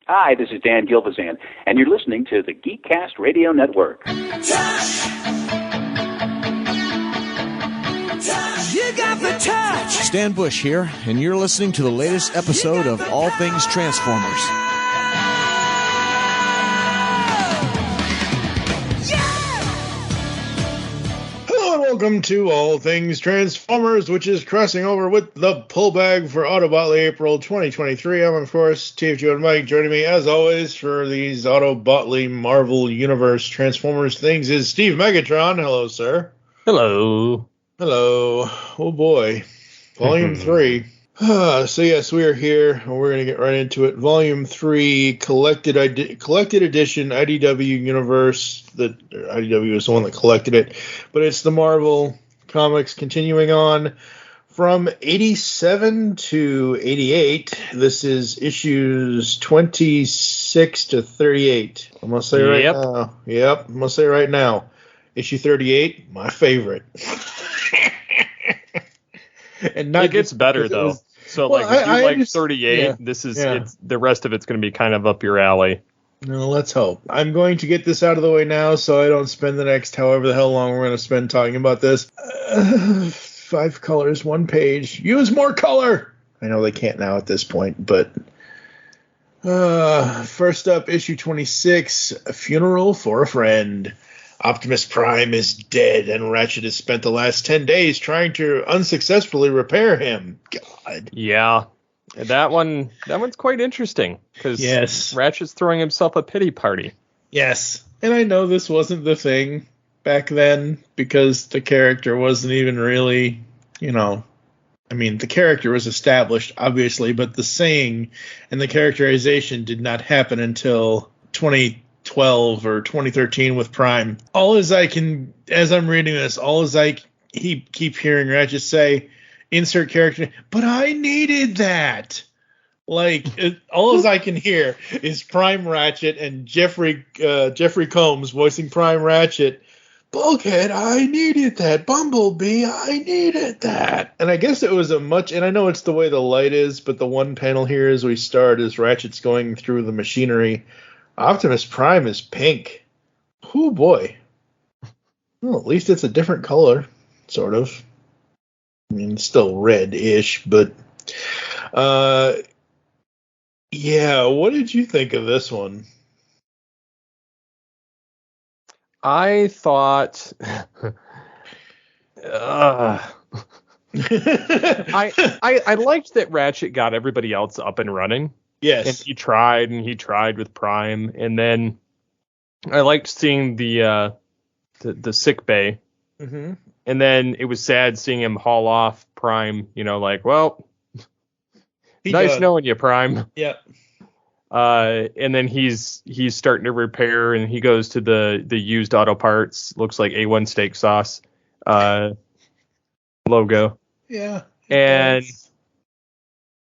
Hi, this is Dan Gilvazan, and you're listening to the Geekcast Radio Network. You got the touch. Stan Bush here, and you're listening to the latest episode of All Things Transformers. Welcome to All Things Transformers, which is crossing over with the pull bag for Autobotly April 2023. I'm, of course, Chief Joe and Mike. Joining me, as always, for these Autobotly Marvel Universe Transformers things is Steve Megatron. Hello, sir. Hello. Hello. Oh, boy. Volume 3. So, yes, we are here, and we're going to get right into it. Volume 3, collected edition, IDW Universe. IDW is the one that collected it, but it's the Marvel Comics continuing on from 87 to 88. This is issues 26 to 38. I'm going to say right now. Yep, I'm going to say right now. Issue 38, my favorite. And it gets better, though. So, if you like 38, this is it's the rest of it's going to be kind of up your alley. No, let's hope. I'm going to get this out of the way now so I don't spend the next however the hell long we're going to spend talking about this. 5 colors, 1 page. Use more color! I know they can't now at this point, but... first up, issue 26, A Funeral for a Friend. Optimus Prime is dead, and Ratchet has spent the last 10 days trying to unsuccessfully repair him. God. Yeah. That one's quite interesting, because Ratchet's throwing himself a pity party. Yes. And I know this wasn't the thing back then, because the character wasn't even really, the character was established, obviously, but the saying and the characterization did not happen until 2012 or 2013 with Prime. As I'm reading this, keep hearing Ratchet say, insert character, but I needed that. All I can hear is Prime Ratchet and Jeffrey Combs voicing Prime Ratchet. Bulkhead, I needed that. Bumblebee, I needed that. And I guess it was and I know it's the way the light is, but the one panel here as we start is Ratchet's going through the machinery. Optimus Prime is pink. Oh boy. Well, at least it's a different color, sort of. Still red-ish, but... what did you think of this one? I thought... I liked that Ratchet got everybody else up and running. Yes. And he tried with Prime, and then I liked seeing the sick bay. Mm-hmm. And then it was sad seeing him haul off Prime, nice knowing you, Prime. Yep. And then he's starting to repair, and he goes to the used auto parts, looks like A1 steak sauce logo. Yeah. And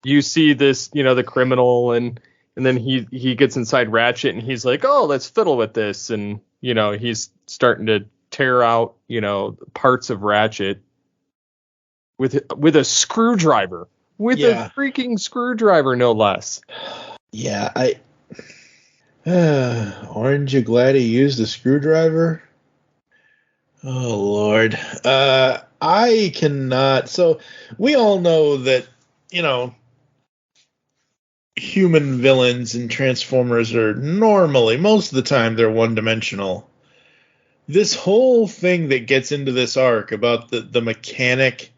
you see this, the criminal, and then he gets inside Ratchet, and he's like, oh, let's fiddle with this. And, he's starting to tear out, parts of Ratchet with a screwdriver, a freaking screwdriver, no less. Yeah, aren't you glad he used a screwdriver? Oh, Lord. I cannot. So we all know that, human villains in Transformers are normally, most of the time, they're one-dimensional. This whole thing that gets into this arc about the mechanic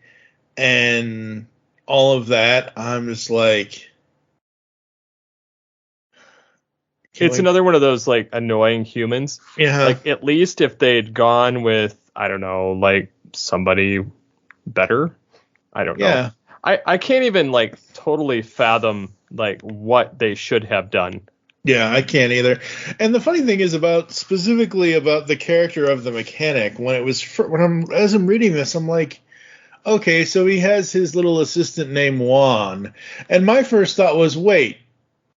and all of that, I'm just like... It's another one of those, annoying humans. Yeah. At least if they'd gone with, I don't know, somebody better. I don't know. Yeah. I can't even, totally fathom, what they should have done. Yeah, I can't either. And the funny thing is specifically about the character of the mechanic, as I'm reading this, I'm like, okay, so he has his little assistant named Juan. And my first thought was, wait,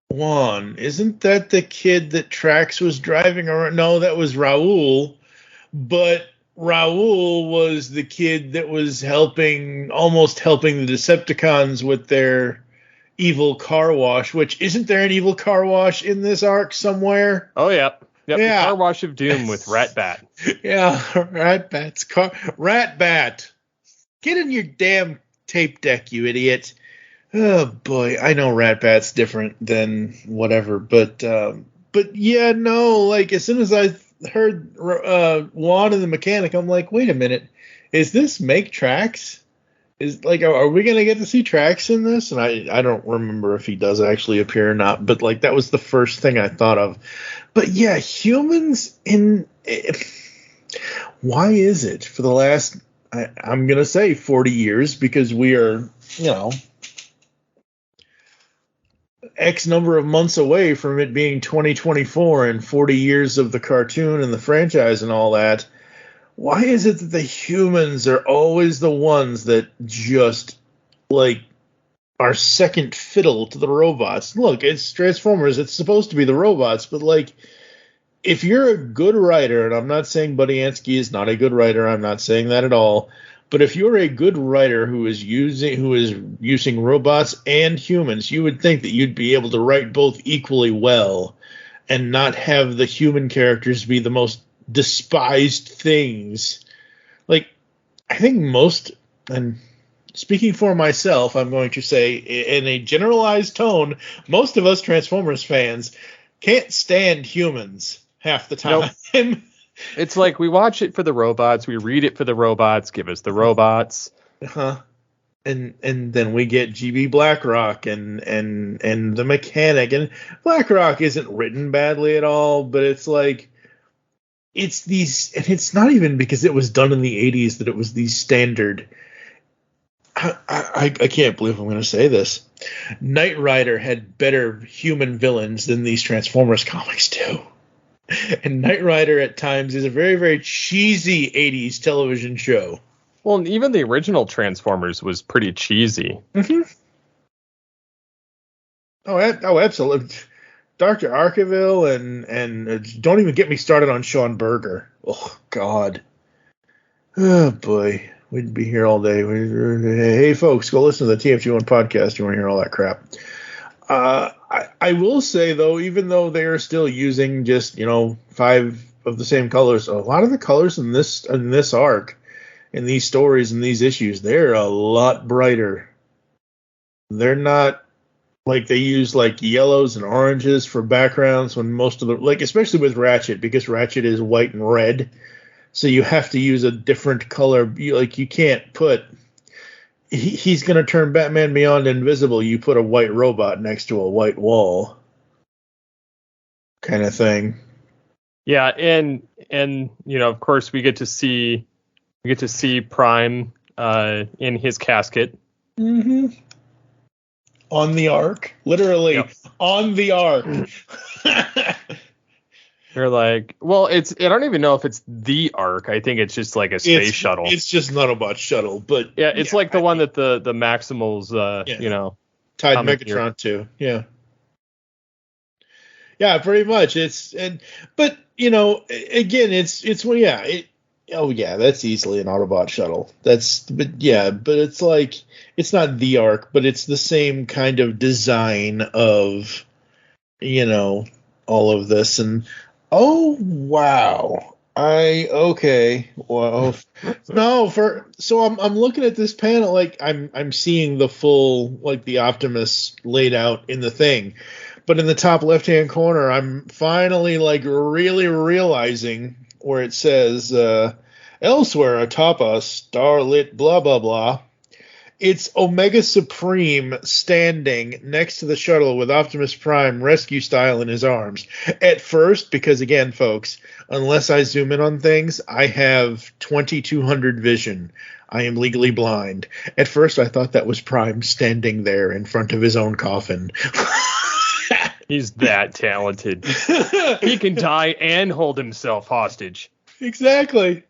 Juan, isn't that the kid that Trax was driving around? No, that was Raul. But Raul was the kid that was almost helping the Decepticons with their evil car wash, which isn't there an evil car wash in this arc somewhere? Oh, yeah. Yep, Yeah. The Car Wash of Doom with Ratbat. Yeah, Ratbat. Get in your damn tape deck, you idiot. Oh boy, I know Ratbat's different than whatever, but yeah, no, like as soon as I heard Juan and the mechanic, I'm like, wait a minute, is this Make Tracks? Is like, are we gonna get to see Tracks in this? And I don't remember if he does actually appear or not, but like that was the first thing I thought of. But yeah, humans why is it for the last I'm gonna say 40 years, because we are, X number of months away from it being 2024 and 40 years of the cartoon and the franchise and all that. Why is it that the humans are always the ones that just like are second fiddle to the robots? Look, it's Transformers. It's supposed to be the robots, but like, if you're a good writer, and I'm not saying Buddy Ansky is not a good writer, I'm not saying that at all. But if you're a good writer who is using robots and humans, you would think that you'd be able to write both equally well and not have the human characters be the most despised things. Like, I think most, and speaking for myself, I'm going to say in a generalized tone, most of us Transformers fans can't stand humans half the time. Nope. It's like we watch it for the robots, we read it for the robots, give us the robots. Uh-huh. And then we get GB Blackrock and the mechanic, and Blackrock isn't written badly at all, but it's like it's these, and it's not even because it was done in the 80s that it was these standard. I can't believe I'm going to say this. Knight Rider had better human villains than these Transformers comics do. And Knight Rider at times is a very, very cheesy 80s television show. Well, and even the original Transformers was pretty cheesy. Mm-hmm. Oh, absolutely. Dr. Arkeville and don't even get me started on Sean Berger. Oh, God. Oh, boy. We'd be here all day. Hey, folks, go listen to the TFG1 podcast. You want to hear all that crap. I will say, though, even though they are still using just, 5 of the same colors, a lot of the colors in this arc, in these stories, in these issues, they're a lot brighter. They're not like they use like yellows and oranges for backgrounds when most of the, like, especially with Ratchet, because Ratchet is white and red. So you have to use a different color. You can't put, he's going to turn Batman Beyond invisible. You put a white robot next to a white wall kind of thing. Yeah. And, of course we get to see Prime, in his casket. Mm-hmm. On the Ark. Literally, yep. On the Ark. They're like, well, I don't even know if it's the Ark. I think it's just like a space shuttle. It's just not a shuttle, but yeah, it's like the one that the Maximals, tied Megatron to. Yeah. Yeah, pretty much. But again, it's well, yeah, that's easily an Autobot shuttle. But it's like, it's not the Ark, but it's the same kind of design of, all of this. And oh wow, okay, well, no, so I'm looking at this panel, like I'm seeing the full, like the Optimus laid out in the thing, but in the top left hand corner, I'm finally like really realizing where it says elsewhere atop a starlit blah blah blah. It's Omega Supreme standing next to the shuttle with Optimus Prime rescue style in his arms. At first, because again, folks, unless I zoom in on things, I have 2200 vision. I am legally blind. At first, I thought that was Prime standing there in front of his own coffin. He's that talented. He can die and hold himself hostage. Exactly.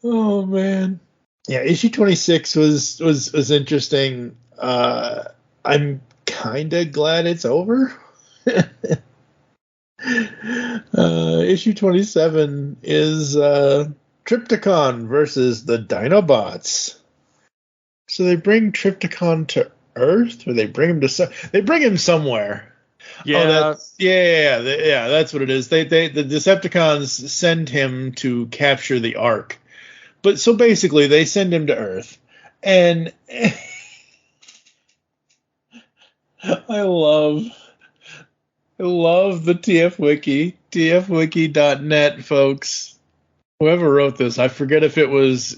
Oh man, yeah. Issue 26 was interesting. I'm kind of glad it's over. Issue 27 is Trypticon versus the Dinobots. So they bring Trypticon to Earth, or they bring him to they bring him somewhere. Yeah. Yeah, that's what it is. The Decepticons send him to capture the Ark. But so basically they send him to Earth. And I love the TF Wiki, tfwiki.net, folks. Whoever wrote this, I forget if it was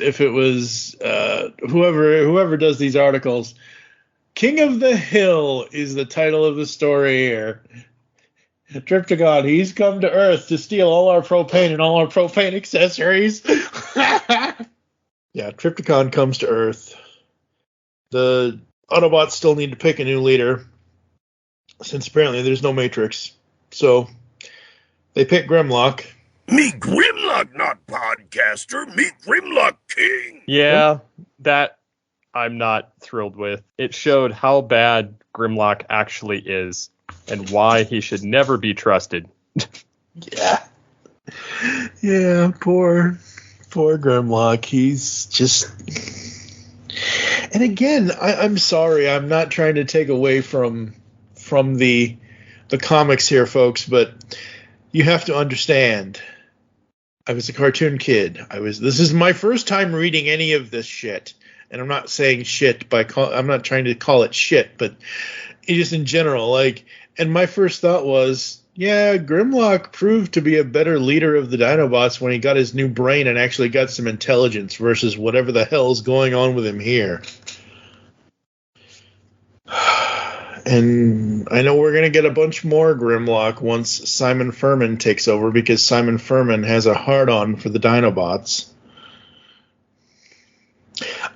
whoever does these articles. King of the Hill is the title of the story here. Trypticon, he's come to Earth to steal all our propane and all our propane accessories. Yeah, Trypticon comes to Earth. The Autobots still need to pick a new leader, since apparently there's no Matrix. So they pick Grimlock. Meet Grimlock, not podcaster. Meet Grimlock King. Yeah, that I'm not thrilled with. It showed how bad Grimlock actually is and why he should never be trusted. Yeah, poor Grimlock. He's just... And again, I'm sorry, I'm not trying to take away from the comics here, folks, but you have to understand, I was a cartoon kid. This is my first time reading any of this shit. And I'm not saying shit I'm not trying to call it shit, but just in general, like, and my first thought was, yeah, Grimlock proved to be a better leader of the Dinobots when he got his new brain and actually got some intelligence versus whatever the hell's going on with him here. And I know we're going to get a bunch more Grimlock once Simon Furman takes over, because Simon Furman has a hard-on for the Dinobots.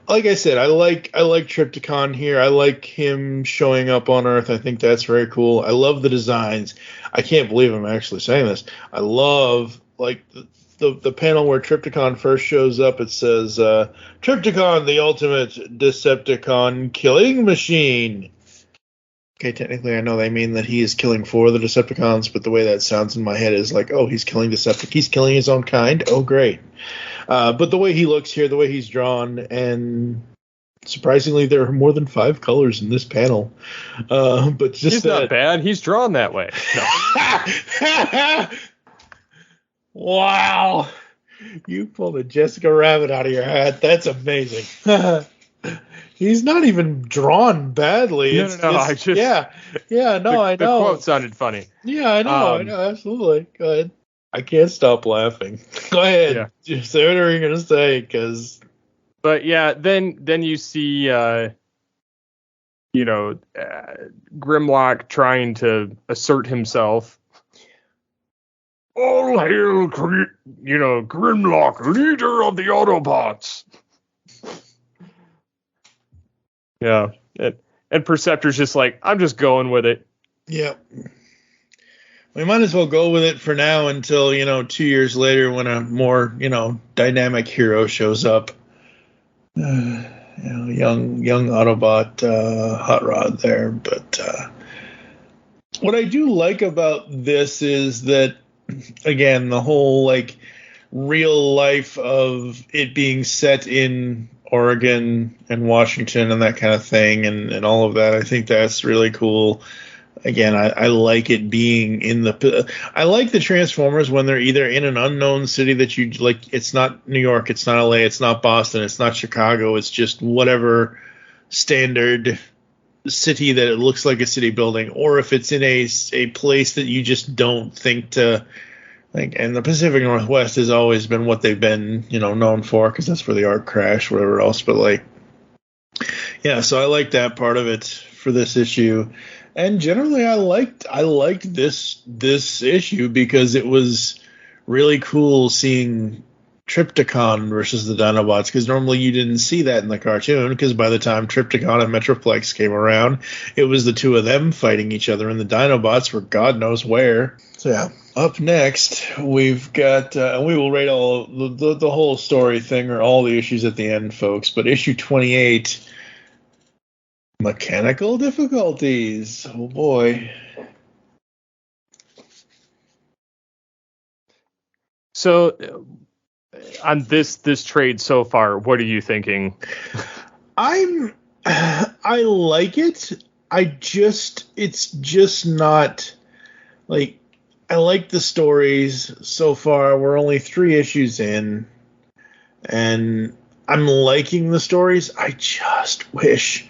Like I said, I like Trypticon here. I like him showing up on Earth. I think that's very cool. I love the designs. I can't believe I'm actually saying this. I love, like, the panel where Trypticon first shows up. It says, Trypticon, the ultimate Decepticon killing machine. Okay, technically I know they mean that he is killing 4 of the Decepticons, but the way that sounds in my head is like, oh, he's killing he's killing his own kind? Oh, great. But the way he looks here, the way he's drawn, and surprisingly, there are more than 5 colors in this panel. But just he's not bad. He's drawn that way. No. Wow. You pulled a Jessica Rabbit out of your hat. That's amazing. He's not even drawn badly. No. I know. I know. The quote sounded funny. Yeah, I know, absolutely. Go ahead. I can't stop laughing. Go ahead. Yeah. Just say whatever you're gonna say, because. But yeah, then you see, Grimlock trying to assert himself. All hail, Grimlock, leader of the Autobots. Yeah, and Perceptor's just like, I'm just going with it. Yeah. We might as well go with it for now until, 2 years later when a more, dynamic hero shows up. Young Autobot Hot Rod there. But what I do like about this is that, again, the whole, like, real life of it being set in Oregon and Washington and that kind of thing and all of that. I think that's really cool. Again, I like it being in I like the Transformers when they're either in an unknown city that you like. It's not New York, it's not LA, it's not Boston, it's not Chicago. It's just whatever standard city that it looks like a city building, or if it's in a place that you just don't think to. Like, and the Pacific Northwest has always been what they've been, known for, because that's where the Ark crashed, whatever else. But like, yeah, so I like that part of it for this issue. And generally, I liked this issue because it was really cool seeing Trypticon versus the Dinobots, because normally you didn't see that in the cartoon, because by the time Trypticon and Metroplex came around, it was the two of them fighting each other, and the Dinobots were God knows where. So yeah, up next we've got, and we will rate all the whole story thing or all the issues at the end, folks. But issue 28. Mechanical difficulties. Oh boy. So on this trade so far, what are you thinking? I like it. It's just not like, I like the stories so far. We're only 3 issues in, and I'm liking the stories. I just wish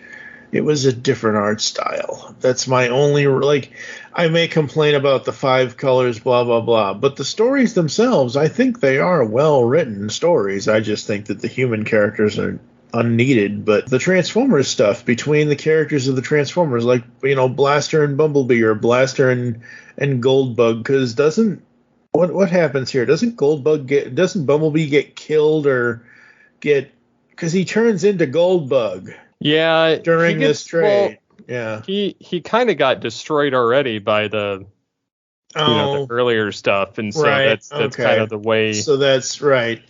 it was a different art style. That's my only, like, I may complain about the 5 colors, blah, blah, blah, but the stories themselves, I think they are well-written stories. I just think that the human characters are unneeded. But the Transformers stuff between the characters of the Transformers, like, you know, Blaster and Bumblebee, or Blaster and Goldbug, because what happens here? Doesn't Bumblebee get killed or get, because he turns into Goldbug? Yeah, During this trade. Well, yeah. He kind of got destroyed already by the the earlier stuff, and so that's okay. Kind of the way. So that's right.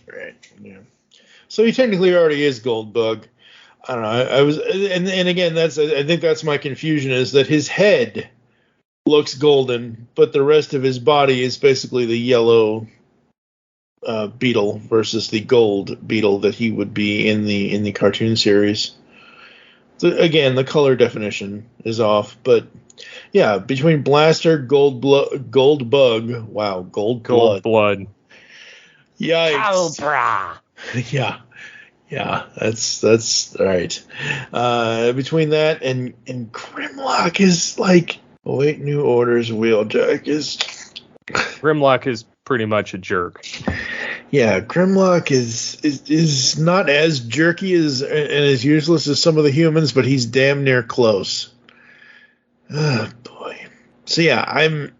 Yeah. So he technically already is Goldbug. I don't know. I was, and again, I think that's my confusion, is that his head looks golden, but the rest of his body is basically the yellow Beetle versus the gold Beetle that he would be in the cartoon series. Again, the color definition is off, but yeah, between Blaster, Goldbug, wow, Goldblood. Yikes. Cobra. Yeah, that's right. Between that and Grimlock is like, await new orders, Wheeljack is... Grimlock is pretty much a jerk. Yeah, Grimlock is not as jerky and as useless as some of the humans, but he's damn near close. Oh, boy. So yeah, I'm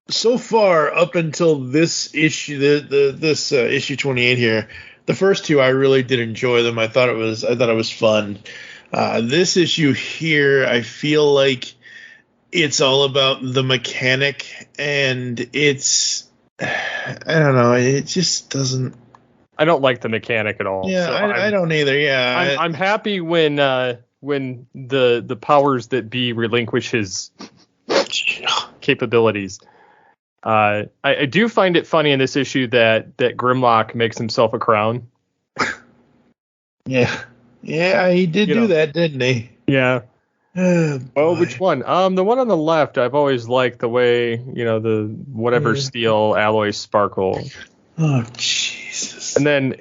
so far up until this issue, this issue 28 here. The first 2, I really did enjoy them. I thought it was fun. This issue here, I feel like it's all about the mechanic, and it's, I don't know, it just doesn't. I don't like the mechanic at all. Yeah, so I don't either. Yeah, I'm happy when the powers that be relinquish his capabilities. I do find it funny in this issue that Grimlock makes himself a crown. Yeah, he did do that, didn't he? Yeah. Oh, which one? The one on the left. I've always liked the way, the whatever steel alloys sparkle. Oh, Jesus. And then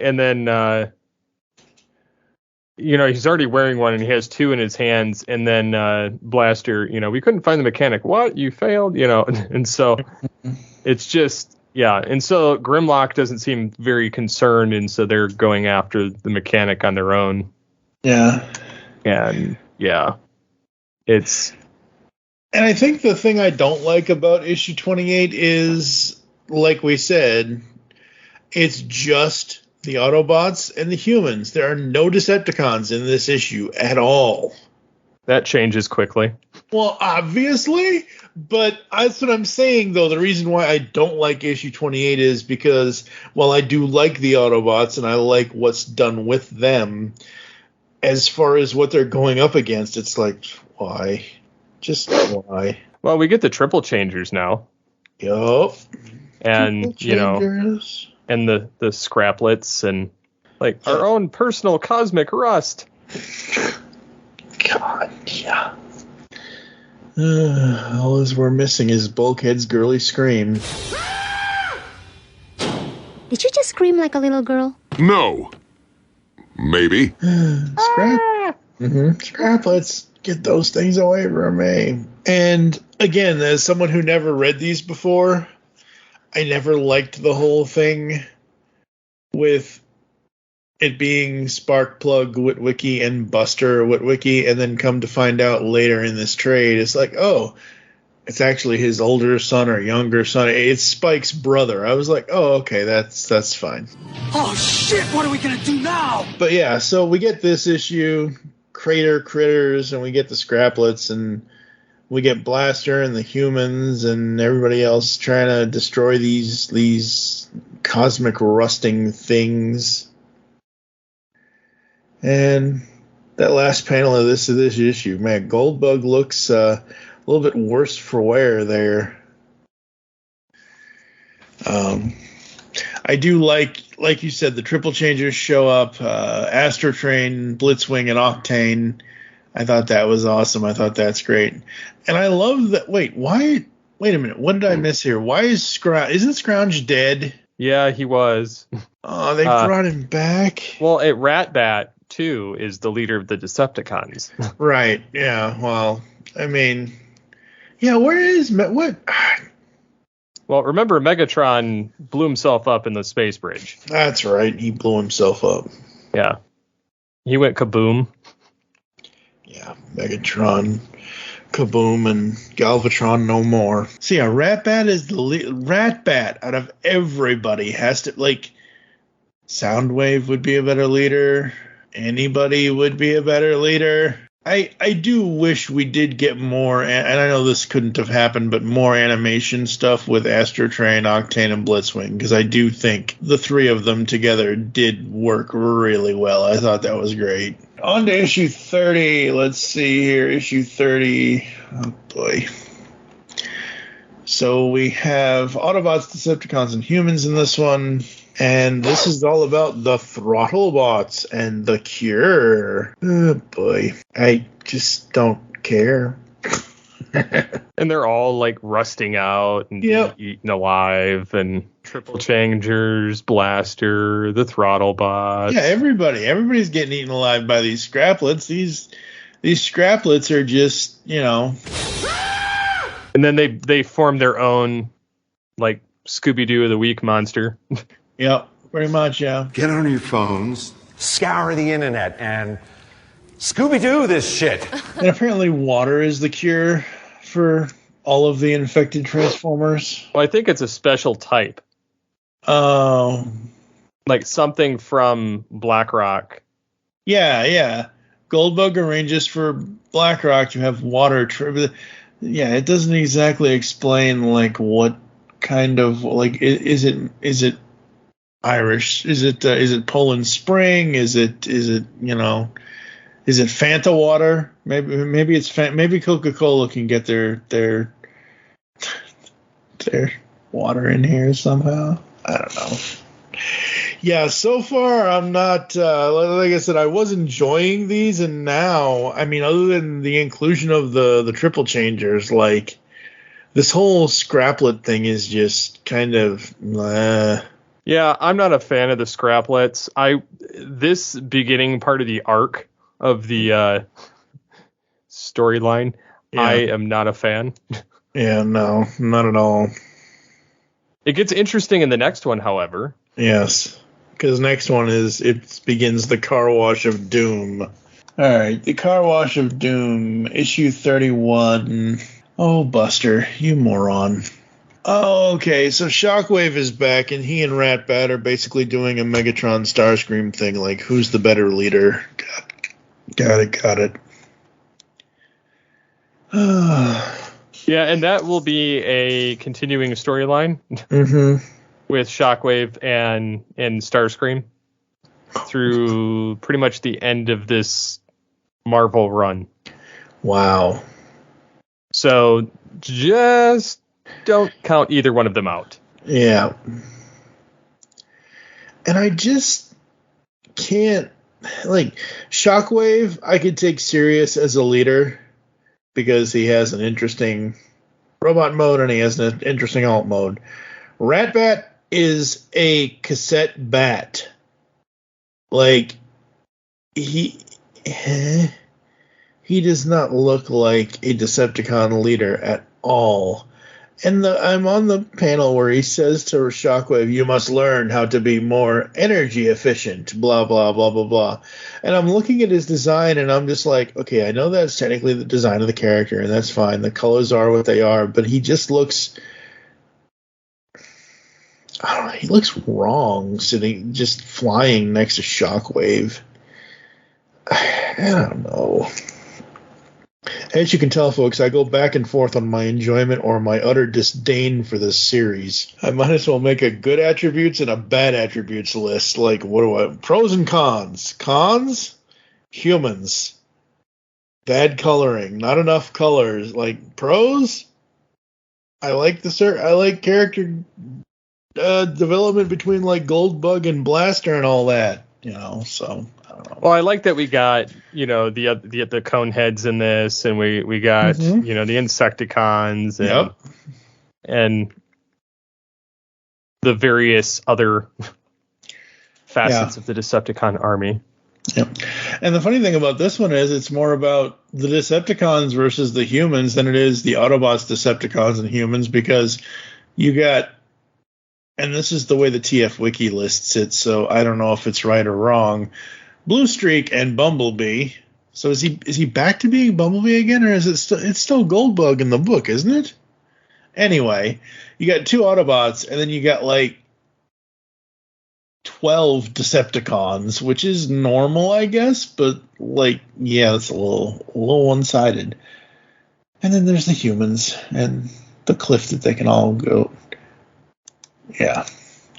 he's already wearing one, and he has 2 in his hands. And then Blaster, we couldn't find the mechanic. What? You failed? And so it's just, yeah. And so Grimlock doesn't seem very concerned, and so they're going after the mechanic on their own. Yeah. And yeah. And I think the thing I don't like about issue 28 is, like we said, it's just the Autobots and the humans. There are no Decepticons in this issue at all. That changes quickly. Well, obviously, but that's what I'm saying, though. The reason why I don't like issue 28 is because, while I do like the Autobots and I like what's done with them, as far as what they're going up against, it's like, why? Just why? Well, we get the triple changers now. Yup. And, and the scraplets and, like, our own personal cosmic rust. God, yeah. All we're missing is Bulkhead's girly scream. Did you just scream like a little girl? No. Maybe. Scraplets, get those things away from me. And again, as someone who never read these before, I never liked the whole thing with it being Sparkplug Witwicky and Buster Witwicky, and then come to find out later in this trade, it's like, oh, it's actually his older son or younger son. It's Spike's brother. I was like, oh, okay, that's fine. Oh, shit, what are we going to do now? But yeah, so we get this issue, Crater Critters, and we get the Scraplets, and we get Blaster and the humans and everybody else trying to destroy these cosmic rusting things. And that last panel of this issue, man, Goldbug looks a little bit worse for wear there. I do like you said, the Triple Changers show up, Astro Train, Blitzwing, and Octane. I thought that was awesome. I thought that's great. And I love that. Wait a minute. What did I miss here? Why is isn't Scrounge dead? Yeah, he was. Oh, they brought him back. Well, Ratbat, too, is the leader of the Decepticons. Right. Yeah. Well, I mean, yeah, where is what? Well, remember, Megatron blew himself up in the space bridge. That's right. He blew himself up. Yeah. He went kaboom. Yeah, Megatron, kaboom, and Galvatron no more. So yeah, Ratbat is the Ratbat out of everybody has to, like, Soundwave would be a better leader. Anybody would be a better leader. I do wish we did get more, and I know this couldn't have happened, but more animation stuff with Astro Train, Octane, and Blitzwing, because I do think the three of them together did work really well. I thought that was great. On to issue 30. Let's see here. Issue 30. Oh, boy. So we have Autobots, Decepticons, and humans in this one. And this is all about the Throttlebots and the Cure. Oh, boy. I just don't care. And they're all, like, rusting out and being eaten alive. And Triple Changers, Blaster, the Throttlebots. Yeah, everybody's getting eaten alive by these Scraplets. These Scraplets are just, you know. And then they form their own, like, Scooby-Doo the Week monster. Yep, pretty much, yeah. Get on your phones, Scour the internet and Scooby-Doo this shit. And apparently water is the cure for all of the infected Transformers. Well, I think it's a special type. Oh. Like something from BlackRock. Yeah. Goldbug arranges for BlackRock to have water. Yeah, it doesn't exactly explain, like, what kind of, like, is it Irish? Is it Poland Spring? Is it you know? Is it Fanta water? Maybe it's maybe Coca-Cola can get their water in here somehow. I don't know. Yeah, so far I'm not like I said, I was enjoying these, and now, I mean, other than the inclusion of the Triple Changers, like, this whole Scraplet thing is just kind of Yeah, I'm not a fan of the Scraplets. This beginning part of the arc of the storyline, yeah. I am not a fan. Yeah, no, not at all. It gets interesting in the next one, however. Yes, because next one begins the Car Wash of Doom. All right, the Car Wash of Doom, issue 31. Oh, Buster, you moron. Oh, okay, so Shockwave is back, and he and Ratbat are basically doing a Megatron Starscream thing, like, who's the better leader? Got it. Yeah, and that will be a continuing storyline with Shockwave and Starscream through pretty much the end of this Marvel run. Wow. So just don't count either one of them out. Yeah. And I just can't, like, Shockwave I could take serious as a leader because he has an interesting robot mode and he has an interesting alt mode. Ratbat is a cassette bat. Like, he does not look like a Decepticon leader at all. And I'm on the panel where he says to Shockwave, you must learn how to be more energy efficient, blah, blah, blah, blah, blah. And I'm looking at his design, and I'm just like, okay, I know that's technically the design of the character, and that's fine. The colors are what they are, but he just looks, I don't know, he looks wrong just flying next to Shockwave. I don't know. As you can tell, folks, I go back and forth on my enjoyment or my utter disdain for this series. I might as well make a good attributes and a bad attributes list. Like, pros and cons. Cons? Humans. Bad coloring. Not enough colors. Like, pros? I like character development between like Goldbug and Blaster and all that, so I don't know. Well, I like that we got, the cone heads in this, and we got, the Insecticons and the various other facets of the Decepticon army. Yep. And the funny thing about this one is it's more about the Decepticons versus the humans than it is the Autobots, Decepticons, and humans, because you got, and this is the way the TF Wiki lists it, so I don't know if it's right or wrong, Blue Streak and Bumblebee. So is he back to being Bumblebee again, or is it's still Goldbug in the book, isn't it? Anyway, you got 2 Autobots, and then you got like 12 Decepticons, which is normal, I guess, but like, yeah, it's a little one-sided. And then there's the humans and the cliff that they can all go. Yeah.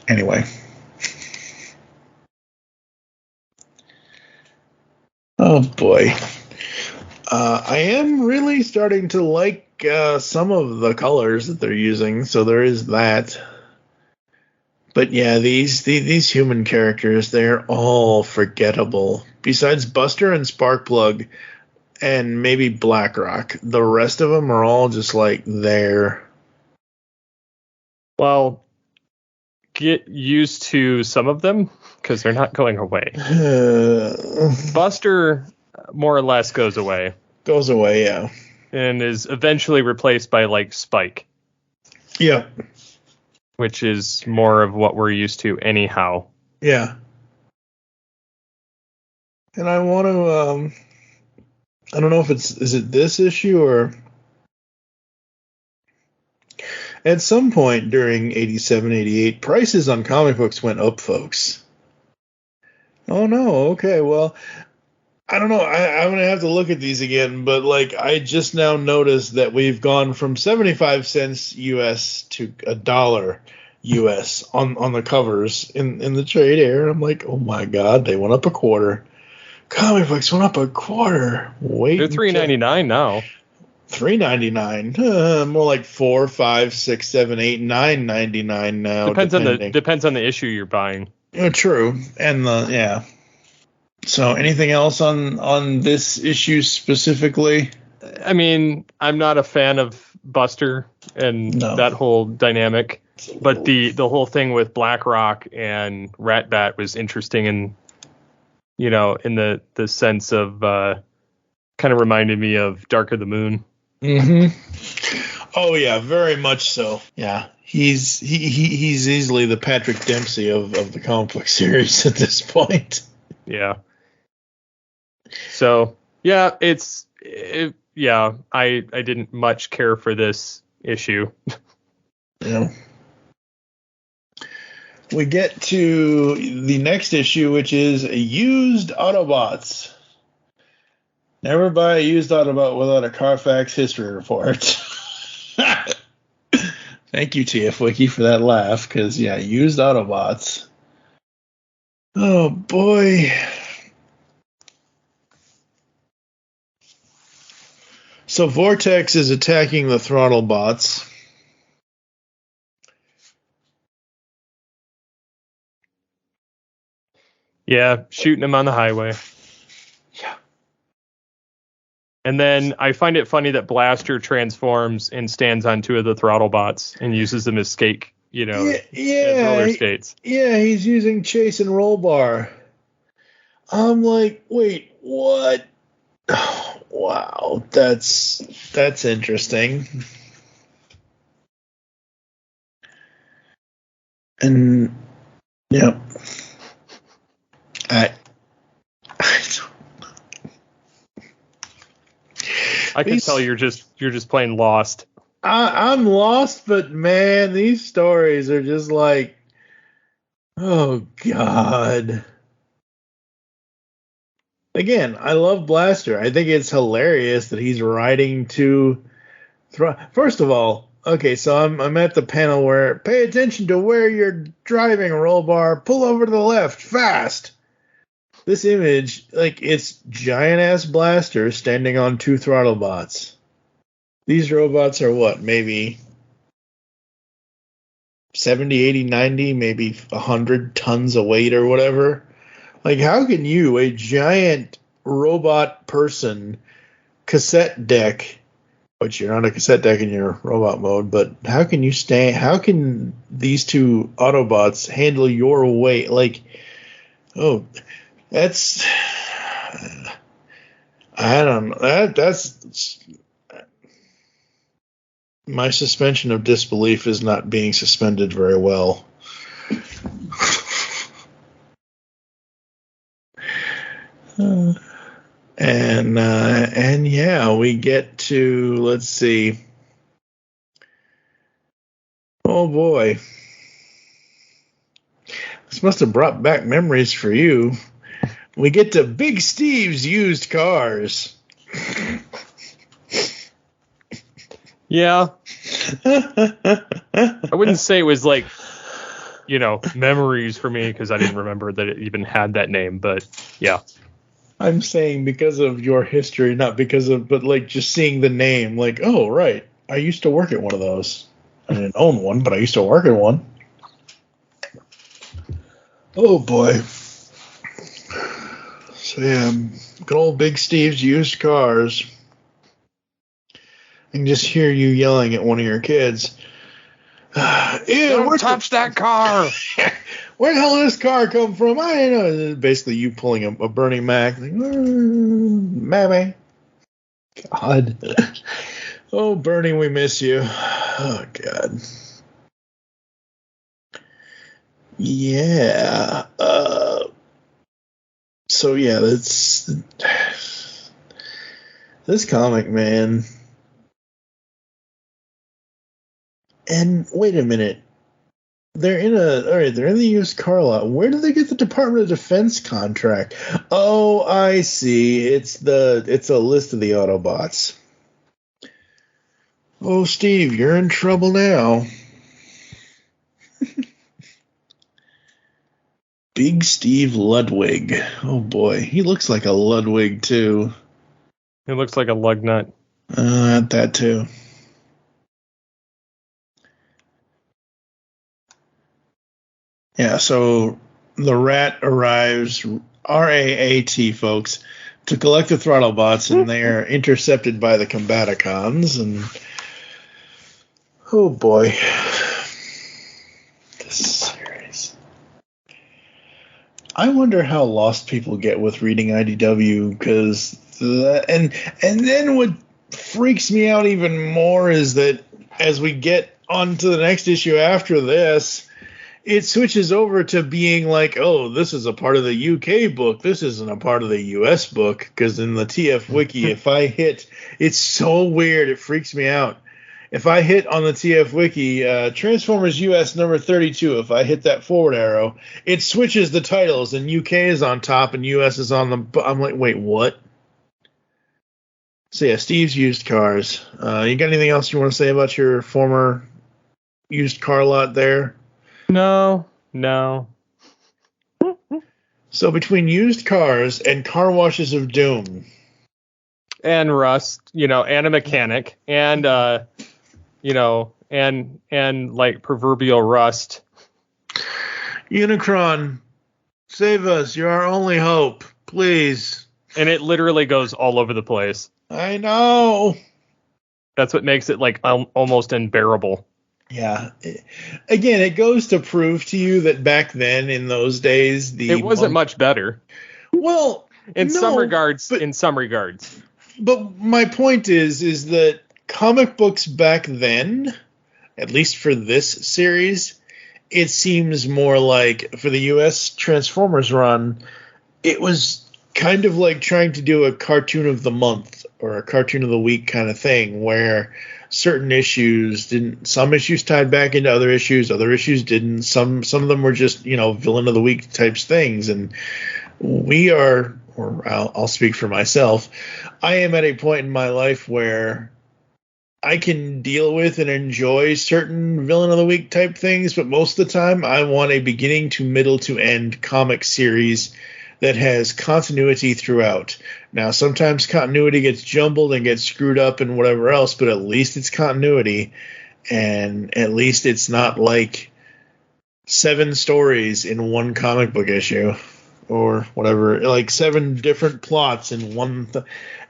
Anyway. Oh boy. I am really starting to like some of the colors that they're using, so there is that. But yeah, these human characters, they're all forgettable. Besides Buster and Sparkplug and maybe Blackrock, the rest of them are all just like there. Well, get used to some of them because they're not going away. Buster more or less goes away. Goes away, yeah. And is eventually replaced by like Spike. Yeah. Which is more of what we're used to anyhow. Yeah. And I want to, I don't know if is it this issue or at some point during 87, 88, prices on comic books went up, folks. Oh no, okay, well, I don't know, I'm going to have to look at these again, but like I just now noticed that we've gone from 75 cents US to $1 US on the covers in the trade air. I'm like, oh my god, they went up a quarter. Comic books went up a quarter. Wait, they're $3.99 now. $3.99. More like $4, $5, $6, $7, $8, $9.99 now. Depends on the issue you're buying. True, and So, anything else on this issue specifically? I mean, I'm not a fan of Buster and that whole dynamic. But the whole thing with Blackrock and Ratbat was interesting, and in the sense of kind of reminded me of Dark of the Moon. Mm-hmm. Oh yeah, very much so. Yeah, he's easily the Patrick Dempsey of the comic book series at this point. Yeah. So yeah, I didn't much care for this issue. Yeah. We get to the next issue, which is used Autobots. Never buy a used Autobot without a Carfax history report. Thank you, TF Wiki, for that laugh, because, yeah, used Autobots. Oh, boy. So Vortex is attacking the Throttle Bots. Yeah, shooting him on the highway. Yeah. And then I find it funny that Blaster transforms and stands on 2 of the Throttle Bots and uses them as skate, as roller skates. Yeah, he's using Chase and Roll Bar. I'm like, wait, what? Oh, wow, that's interesting. And yeah. I can tell you're just playing Lost. I'm lost, but man, these stories are just like, oh god. Again, I love Blaster. I think it's hilarious that he's riding to. First of all, okay, so I'm at the panel where pay attention to where you're driving, Roll Bar. Pull over to the left, fast. This image, like, it's giant-ass Blaster standing on 2 Throttle Bots. These robots are what, maybe 70, 80, 90, maybe 100 tons of weight or whatever. Like, how can you, a giant robot person, cassette deck, which you're on a cassette deck in your robot mode, but how can these two Autobots handle your weight? Like, oh, that's, I don't know. That's my suspension of disbelief is not being suspended very well. And yeah, we get to, let's see. Oh boy. This must have brought back memories for you. We get to Big Steve's Used Cars. Yeah. I wouldn't say it was like, memories for me because I didn't remember that it even had that name, but yeah. I'm saying because of your history, not because of, but like just seeing the name, like, oh, right. I used to work at one of those. I didn't own one, but I used to work at one. Oh, boy. So, yeah, good old Big Steve's Used Cars. I can just hear you yelling at one of your kids. Don't touch that car! Where the hell did this car come from? I don't know. Basically, you pulling a Bernie Mac. Like, mammy. God. Oh, Bernie, we miss you. Oh, God. Yeah. So, yeah, that's... This comic, man... And wait a minute. They're in the used car lot. Where do they get the Department of Defense contract? Oh, I see. It's a list of the Autobots. Oh, Steve, you're in trouble now. Big Steve Ludwig. Oh boy, he looks like a Ludwig too. He looks like a lug nut. That too. Yeah, so the rat arrives, RAAT, folks, to collect the Throttlebots, and they are intercepted by the Combaticons, and oh boy, this series. I wonder how lost people get with reading IDW, because and then what freaks me out even more is that as we get on to the next issue after this, it switches over to being like, oh, this is a part of the UK book. This isn't a part of the US book. Because in the TF Wiki, if I hit, it's so weird. It freaks me out. If I hit on the TF Wiki, Transformers US number 32, if I hit that forward arrow, it switches the titles. And UK is on top and US is on the... I'm like, wait, what? So yeah, Steve's Used Cars. You got anything else you want to say about your former used car lot there? No. So between used cars and car washes of doom. And Rust, and a mechanic, and, and like proverbial Rust. Unicron, save us. You're our only hope. Please. And it literally goes all over the place. I know. That's what makes it like almost unbearable. Yeah. Again, it goes to prove to you that back then, in those days, it wasn't much better. Well, in some regards. But my point is that comic books back then, at least for this series, it seems more like for the US Transformers run, it was kind of like trying to do a cartoon of the month or a cartoon of the week kind of thing, where certain issues didn't, some issues tied back into other issues didn't, some of them were just, villain of the week types things. And we are, or I'll speak for myself, I am at a point in my life where I can deal with and enjoy certain villain of the week type things, but most of the time I want a beginning to middle to end comic series that has continuity throughout. Now, sometimes continuity gets jumbled and gets screwed up and whatever else, but at least it's continuity, and at least it's not like 7 stories in one comic book issue, or whatever, like 7 different plots in one.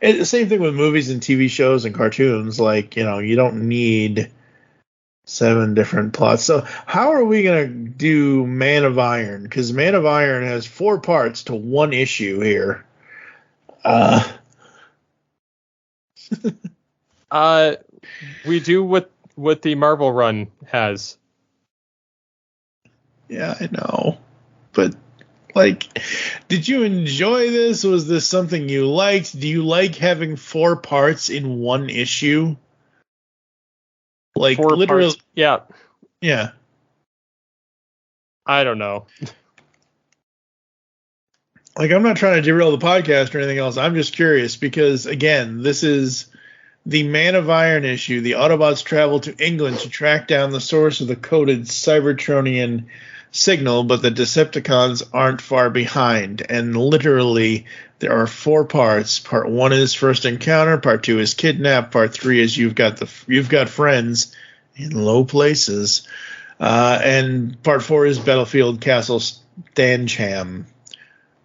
The same thing with movies and TV shows and cartoons. Like, you don't need 7 different plots. So how are we gonna do Man of Iron? Because Man of Iron has 4 parts to 1 issue here. We do what the Marvel run has. Yeah, I know. But, like, did you enjoy this? Was this something you liked? Do you like having 4 parts in 1 issue? Like, 4 literally. parts. Yeah. Yeah. I don't know. Like, I'm not trying to derail the podcast or anything else. I'm just curious because, again, this is the Man of Iron issue. The Autobots travel to England to track down the source of the coded Cybertronian signal, but the Decepticons aren't far behind. And literally, there are 4 parts. Part 1 is First Encounter. Part 2 is Kidnap. Part 3 is You've Got Friends in Low Places. And Part 4 is Battlefield Castle Stancham.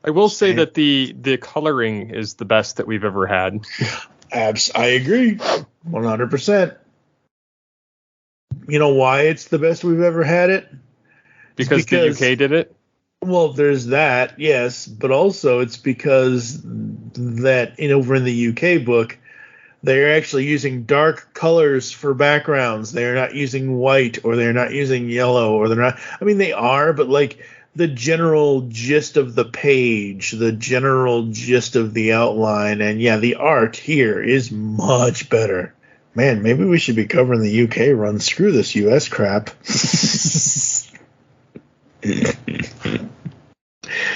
I will say that the coloring is the best that we've ever had. I agree. 100%. You know why it's the best we've ever had it? Because the UK did it? Well, there's that, yes. But also it's because that over in the UK book, they're actually using dark colors for backgrounds. They're not using white, or they're not using yellow, or they're not. I mean, they are, but like the general gist of the page, the general gist of the outline, and yeah, the art here is much better. Man, maybe we should be covering the UK run. Screw this US crap.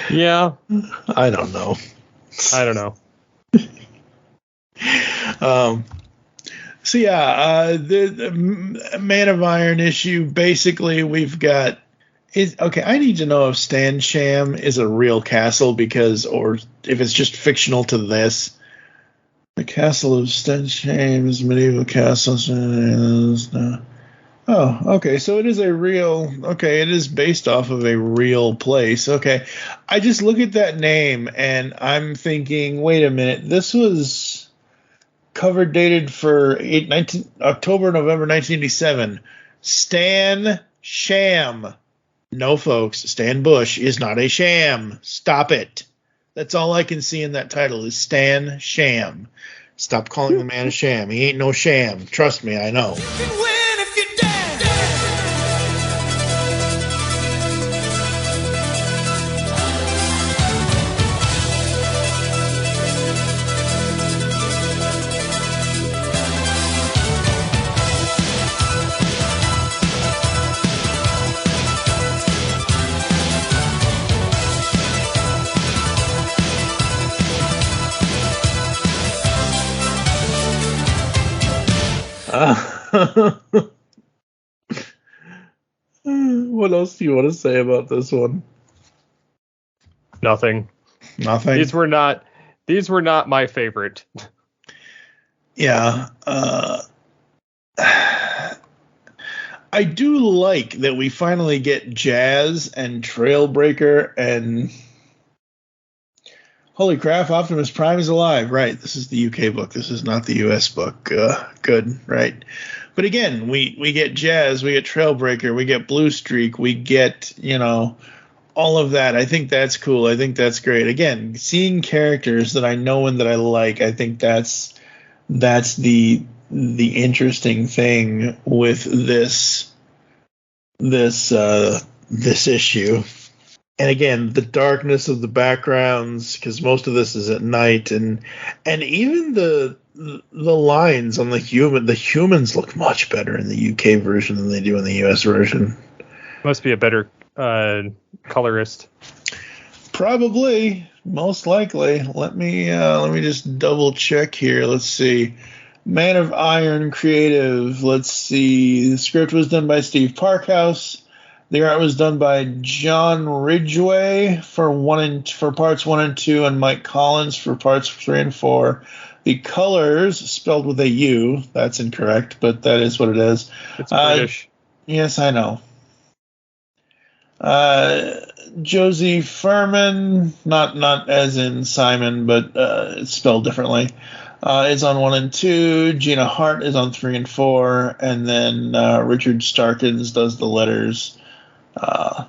Yeah. I don't know. So yeah, the Man of Iron issue, basically we've got okay, I need to know if Stancham is a real castle or if it's just fictional to this. The castle of Stancham is a medieval castle. Oh, okay, so it is it is based off of a real place. Okay, I just look at that name and I'm thinking, wait a minute, this was cover dated for October, November 1987. Stan Sham. No, folks, Stan Bush is not a sham. Stop it. That's all I can see in that title is Stan Sham. Stop calling the man a sham. He ain't no sham. Trust me, I know. What else do you want to say about this one? Nothing. These were not my favorite. Yeah. I do like that we finally get Jazz and Trailbreaker and holy crap, Optimus Prime is alive. Right. This is the UK book. This is not the US book. Good. Right. But again, we get Jazz, we get Trailbreaker, we get Blue Streak, we get, all of that. I think that's cool. I think that's great. Again, seeing characters that I know and that I like, I think that's the interesting thing with this issue. And again, the darkness of the backgrounds, because most of this is at night, and even the lines on the humans look much better in the UK version than they do in the US version. Must be a better colorist. Probably, most likely. Let me just double check here. Let's see. Man of Iron Creative. Let's see. The script was done by Steve Parkhouse. The art was done by John Ridgway for parts 1 and 2, and Mike Collins for parts 3 and 4. The colors, spelled with a U, that's incorrect, but that is what it is. It's British. Yes, I know. Josie Furman, not as in Simon, but it's spelled differently, is on 1 and 2. Gina Hart is on 3 and 4, and then Richard Starkins does the letters. I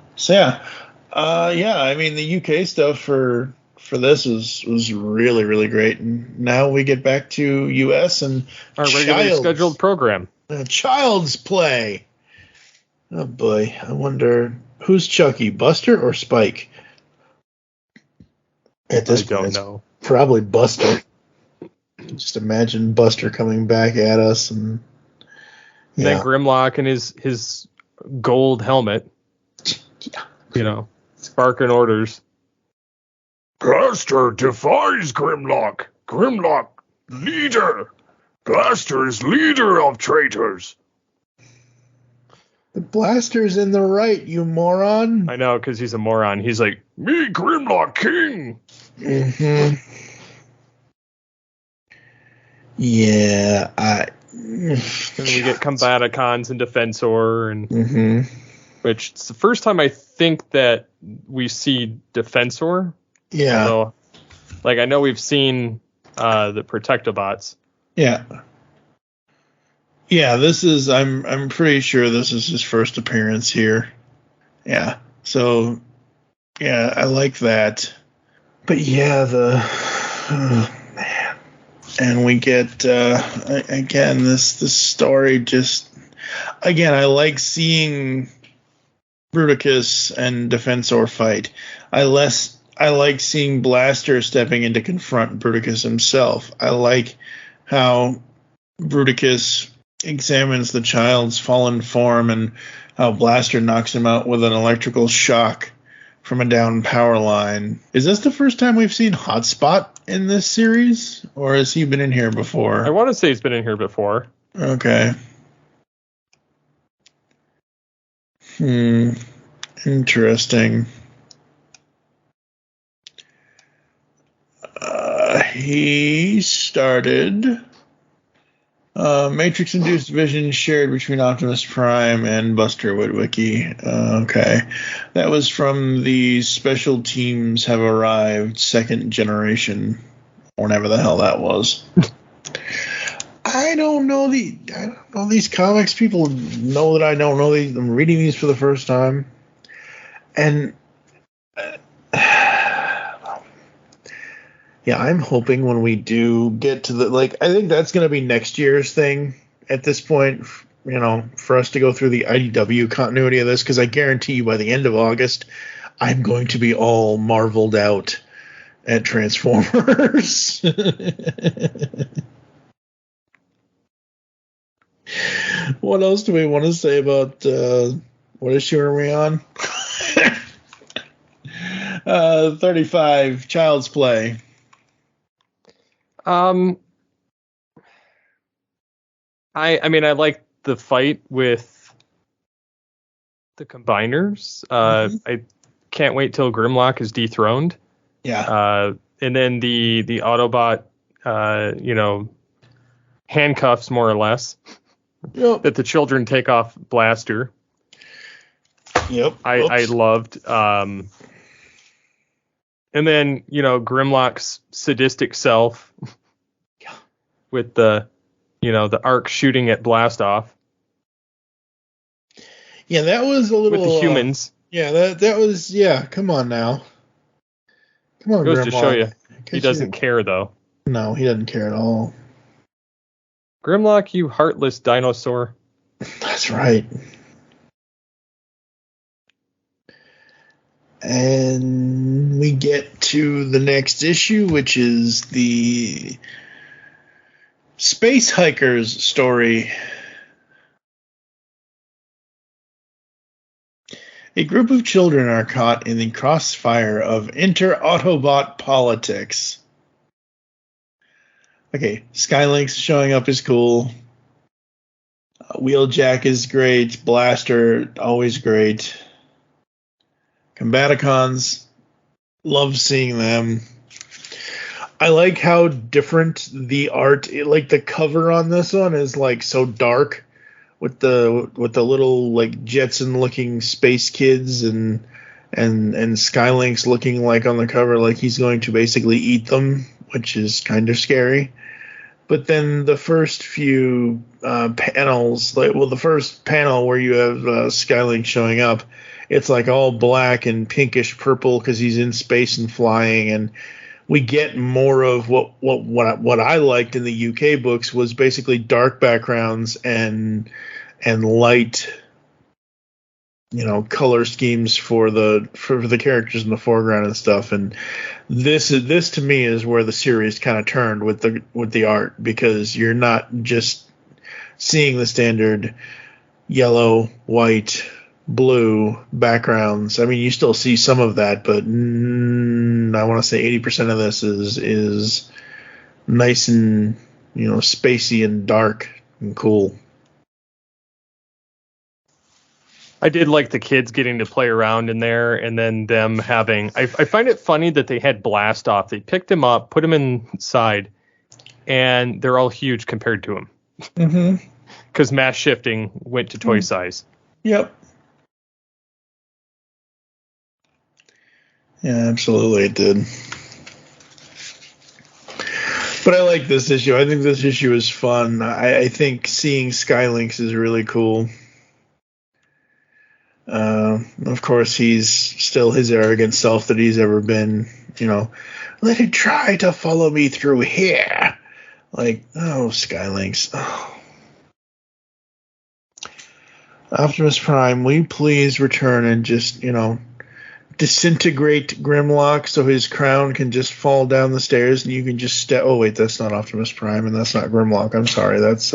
mean, the UK stuff for this was really, really great, and now we get back to US and our regularly scheduled program. Child's Play. Oh boy, I wonder who's Chucky, Buster or Spike? At this point, I don't know. Probably Buster. Just imagine Buster coming back at us, and then Grimlock and his gold helmet. Barking orders. Blaster defies Grimlock. Grimlock, leader. Blaster is leader of traitors. The Blaster's in the right, you moron. I know, because he's a moron. He's like, me, Grimlock King. Mm-hmm. Yeah, and we get Combaticons and Defensor, and which it's the first time I think that we see Defensor. Yeah. Although, I know we've seen the Protectobots. Yeah. Yeah, this is I'm pretty sure this is his first appearance here. Yeah. So yeah, I like that. But yeah, man. And we get again this story just again, I like seeing Bruticus and Defensor fight. I like seeing Blaster stepping in to confront Bruticus himself. I like how Bruticus examines the child's fallen form and how Blaster knocks him out with an electrical shock from a down power line. Is this the first time we've seen Hotspot in this series? Or has he been in here before? I want to say he's been in here before. Okay. Interesting. He started Matrix-induced vision shared between Optimus Prime and Buster Witwicky. Okay. That was from the Special Teams Have Arrived second generation, whenever the hell that was. I don't know these comics. People know that I don't know these. I'm reading these for the first time. And yeah, I'm hoping when we do get to I think that's going to be next year's thing at this point, for us to go through the IDW continuity of this, because I guarantee you by the end of August, I'm going to be all marveled out at Transformers. What else do we want to say about what issue are we on? 35, Child's Play. I mean, I like the fight with the Combiners. I can't wait till Grimlock is dethroned. Yeah. And then the Autobot, handcuffs more or less. Yep. That the children take off Blaster. Yep. I loved. And then, Grimlock's sadistic self with the arc shooting at Blastoff. Yeah, that was a little... With the humans. That was... Yeah, come on now. Come on, Goes Grimlock. to show you. He doesn't care, though. No, he doesn't care at all. Grimlock, you heartless dinosaur. That's right. And we get to the next issue, which is the Space Hikers story. A group of children are caught in the crossfire of inter-Autobot politics. Okay, Skylink's showing up is cool. Wheeljack is great. Blaster, always great. Combaticons, love seeing them. I like how different the art, like the cover on this one is so dark, with the little like Jetson looking space kids and Skylinks looking like on the cover like he's going to basically eat them, which is kind of scary. But then the first few panels, the first panel where you have Skylink showing up, it's like all black and pinkish purple because he's in space and flying, and we get more of what I liked in the UK books was basically dark backgrounds and light, color schemes for the characters in the foreground and stuff. And this to me is where the series kind of turned with the art, because you're not just seeing the standard yellow, white, blue backgrounds. I mean, you still see some of that, but I want to say 80% of this is nice and spacey and dark and cool. I did like the kids getting to play around in there, and then them having. I find it funny that they had blast off. They picked him up, put him inside, and they're all huge compared to him. Mm-hmm. Because mass shifting went to toy size. Yep. Yeah, absolutely it did. But I like this issue. I think this issue is fun. I think seeing Skylinks is really cool. Of course, he's still his arrogant self that he's ever been. Let it try to follow me through here. Like, oh, Skylinks. Oh. Optimus Prime, will you please return and just, disintegrate Grimlock so his crown can just fall down the stairs and you can just step. Oh wait, that's not Optimus Prime and that's not Grimlock. I'm sorry, that's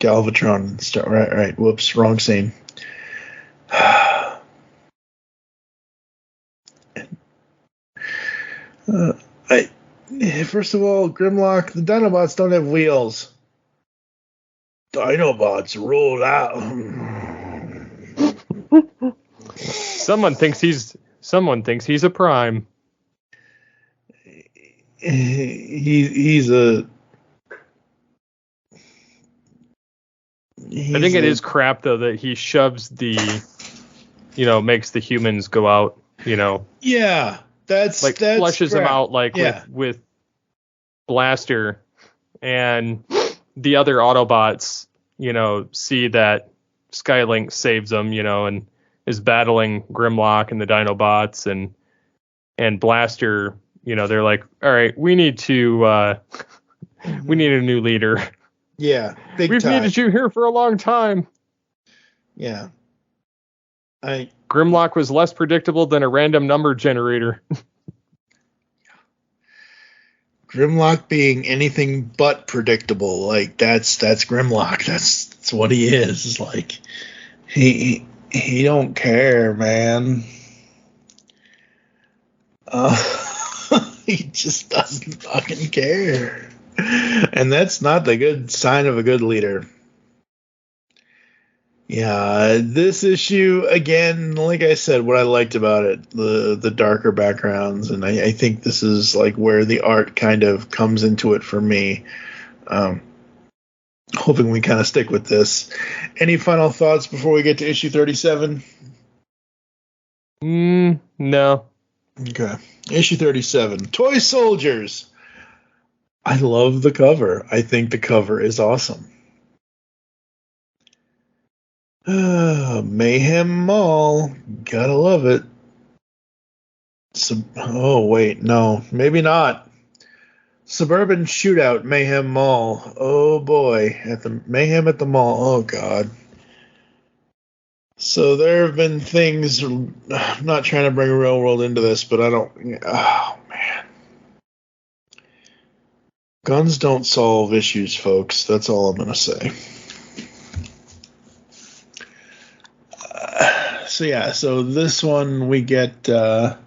Galvatron. Right. Whoops, wrong scene. First of all, Grimlock, the Dinobots don't have wheels. Dinobots roll out. Someone thinks he's a Prime. He's a. I think it is crap though that he shoves makes the humans go out. Yeah, that's flushes crap. them out with Blaster, and the other Autobots, see that Skylink saves them, and is battling Grimlock and the Dinobots, and Blaster, they're like, all right, we need a new leader. Yeah, we've needed you here for a long time. Yeah. Grimlock was less predictable than a random number generator. Grimlock being anything but predictable, like that's Grimlock. That's what he is. It's like he don't care, man. He just doesn't fucking care. And that's not the good sign of a good leader. Yeah, this issue, again, like I said, what I liked about it, the darker backgrounds, and I think this is like where the art kind of comes into it for me. Hoping we kind of stick with this. Any final thoughts before we get to issue 37? No. Okay. Issue 37, Toy Soldiers. I love the cover. I think the cover is awesome. Mayhem Mall. Gotta love it. Oh, wait. No, maybe not. Suburban Shootout, Mayhem Mall. Oh, boy. Mayhem at the Mall. Oh, God. So there have been things. I'm not trying to bring real world into this, but I don't. Oh, man. Guns don't solve issues, folks. That's all I'm going to say. So this one we get. Again,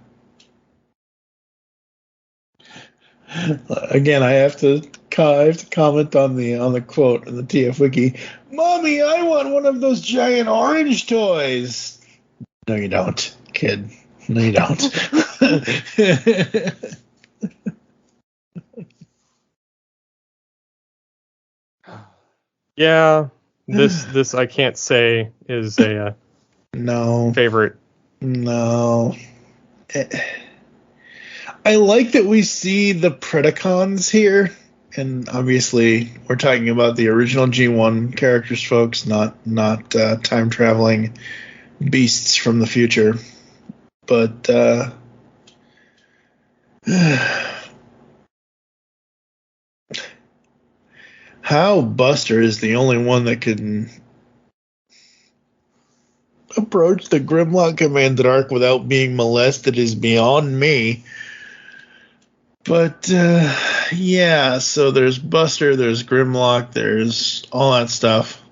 I have to comment on the quote in the TF Wiki. Mommy, I want one of those giant orange toys. No, you don't, kid. No, you don't. Yeah, this I can't say is a No. favorite. No. I like that we see the Predacons here, and obviously we're talking about the original G1 characters, folks, not time traveling beasts from the future. But how Buster is the only one that can approach the Grimlock Commanded Ark without being molested is beyond me. But yeah, so there's Buster, there's Grimlock, there's all that stuff.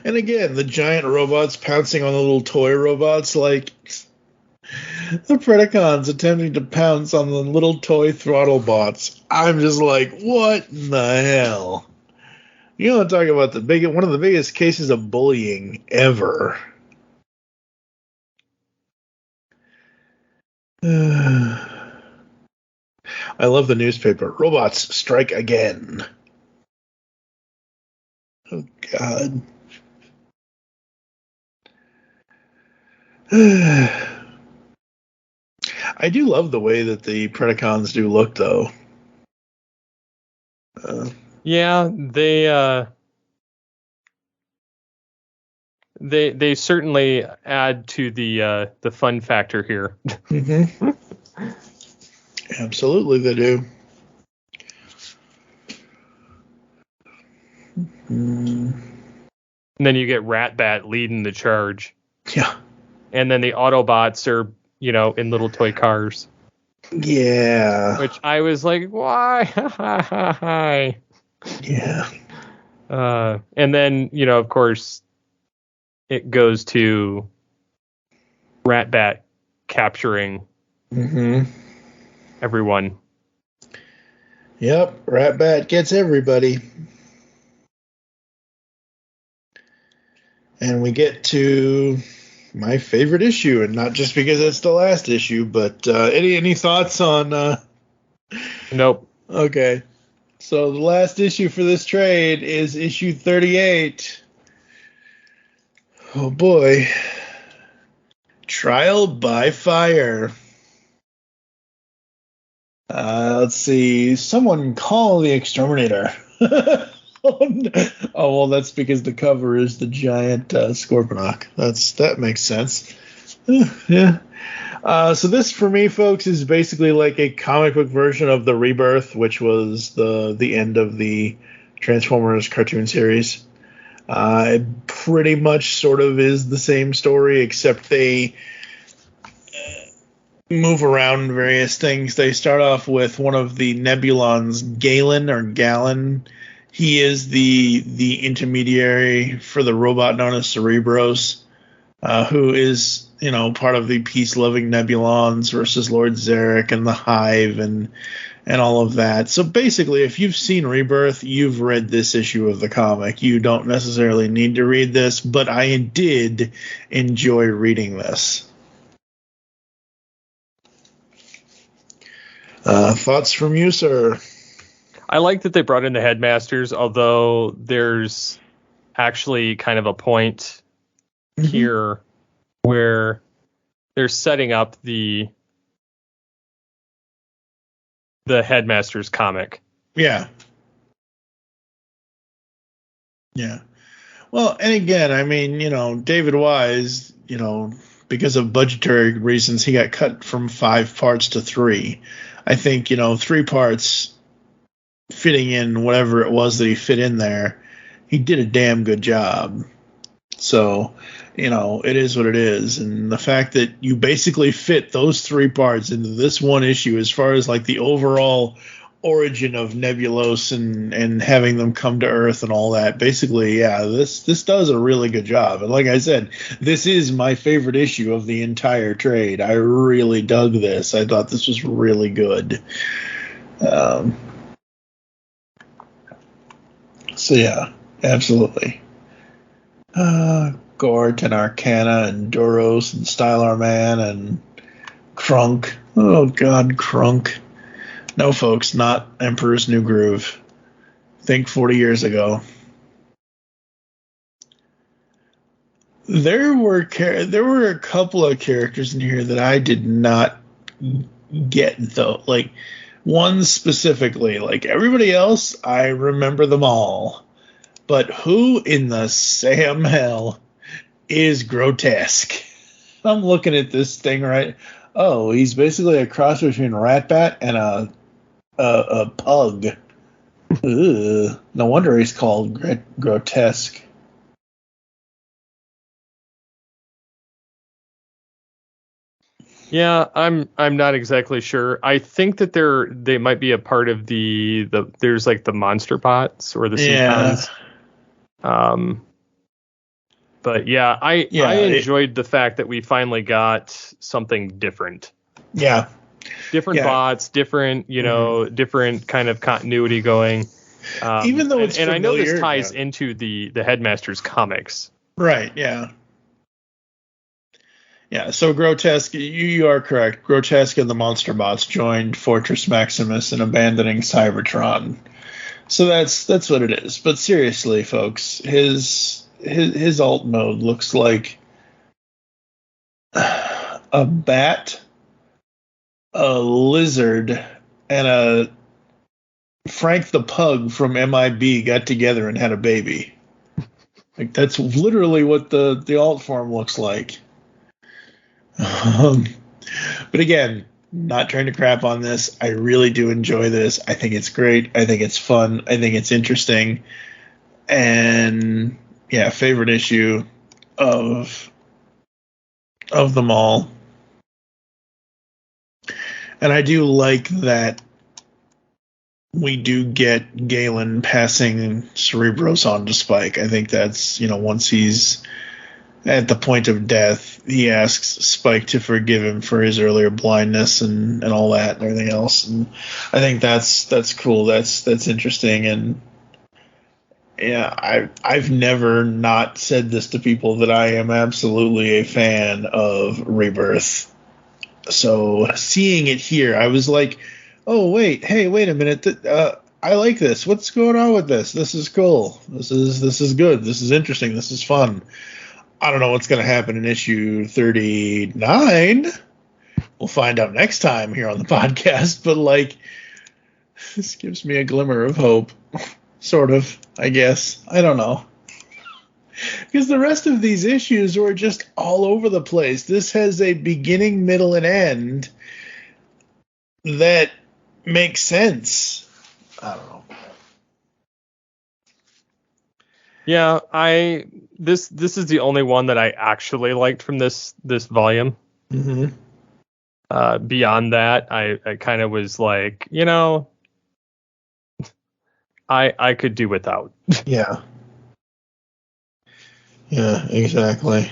And again, the giant robots pouncing on the little toy robots, like the Predacons attempting to pounce on the little toy throttle bots. I'm just like, what in the hell? You want to talk about one of the biggest cases of bullying ever. I love the newspaper. Robots strike again. Oh, God. I do love the way that the Predacons do look, though. Yeah, they certainly add to the fun factor here. Mm-hmm. Absolutely, they do. And then you get Ratbat leading the charge. Yeah. And then the Autobots are, in little toy cars. Yeah. Which I was like, why? Yeah. And then, of course, it goes to Ratbat capturing everyone. Yep, Ratbat gets everybody. And we get to my favorite issue, and not just because it's the last issue, but any thoughts on... Nope. Okay. So the last issue for this trade is issue 38. Oh boy. Trial by Fire. Let's see. Someone call the exterminator. Oh, well, that's because the cover is the giant Scorponok. That makes sense. Yeah. So this, for me, folks, is basically like a comic book version of the Rebirth, which was the end of the Transformers cartoon series. It pretty much sort of is the same story, except they move around various things. They start off with one of the Nebulons, Galen. He is the intermediary for the robot known as Cerebros, who is, part of the peace-loving Nebulons versus Lord Zarek and the Hive and all of that. So basically, if you've seen Rebirth, you've read this issue of the comic. You don't necessarily need to read this, but I did enjoy reading this. Thoughts from you, sir? I like that they brought in the headmasters, although there's actually kind of a point here where they're setting up the headmasters comic. Yeah. Yeah. Well, and again, I mean, David Wise, because of budgetary reasons, he got cut from 5 parts to 3. I think, 3 parts fitting in whatever it was that he fit in there, he did a damn good job. So, it is what it is. And the fact that you basically fit those 3 parts into this one issue, as far as like the overall origin of Nebulos and having them come to Earth and all that, basically, yeah, this does a really good job. And like I said, this is my favorite issue of the entire trade. I really dug this. I thought this was really good. So yeah, absolutely. Gort and Arcana and Duros and Stylar Man and Krunk. Oh God, Krunk. No, folks, not Emperor's New Groove. Think 40 years ago. There were a couple of characters in here that I did not get, though. Like, one specifically. Like, everybody else, I remember them all. But who in the Sam hell is Grotesque? I'm looking at this thing right. Oh, he's basically a cross between Ratbat and a pug. Ugh. No wonder he's called Grotesque. Yeah, I'm not exactly sure. I think that they might be a part of the there's like the monster bots or the Seacons. But yeah, I enjoyed the fact that we finally got something different. Yeah. Different bots, different, different kind of continuity going. Even though it's and I know this ties into the Headmasters comics. Right, yeah. Yeah, so Grotesque, you are correct. Grotesque and the Monster Bots joined Fortress Maximus in abandoning Cybertron. So that's what it is. But seriously, folks, his alt mode looks like a bat, a lizard, and a Frank the Pug from MIB got together and had a baby. Like, that's literally what the alt form looks like. But again, not trying to crap on this. I really do enjoy this. I think it's great. I think it's fun. I think it's interesting. And yeah, favorite issue of them all. And I do like that we do get Galen passing Cerebros on to Spike. I think that's, once he's at the point of death, he asks Spike to forgive him for his earlier blindness and all that and everything else. And I think that's cool. That's interesting. And yeah, I've never not said this to people that I am absolutely a fan of Rebirth. So seeing it here, I was like, oh wait a minute, I like this. What's going on with this? This is cool. This is good. This is interesting. This is fun. I don't know what's going to happen in issue 39. We'll find out next time here on the podcast. But, this gives me a glimmer of hope. Sort of, I guess. I don't know. Because the rest of these issues were just all over the place. This has a beginning, middle, and end that makes sense. I don't know. Yeah, this is the only one that I actually liked from this volume. Mm-hmm. Beyond that, I kind of was like, I could do without. Yeah. Yeah, exactly.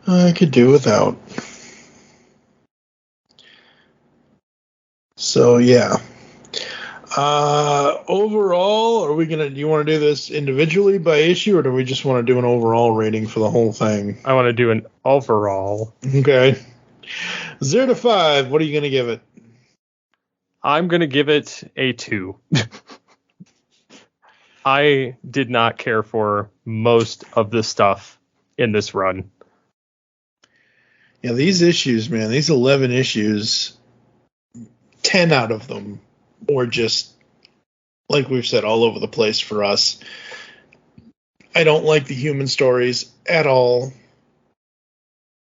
I could do without. So yeah. Overall, do you want to do this individually by issue, or do we just want to do an overall rating for the whole thing? I want to do an overall. Okay. 0 to 5, what are you going to give it? I'm going to give it a 2. I did not care for most of the stuff in this run. Yeah, these issues, man, these 11 issues, 10 out of them were just, like we've said, all over the place for us. I don't like the human stories at all,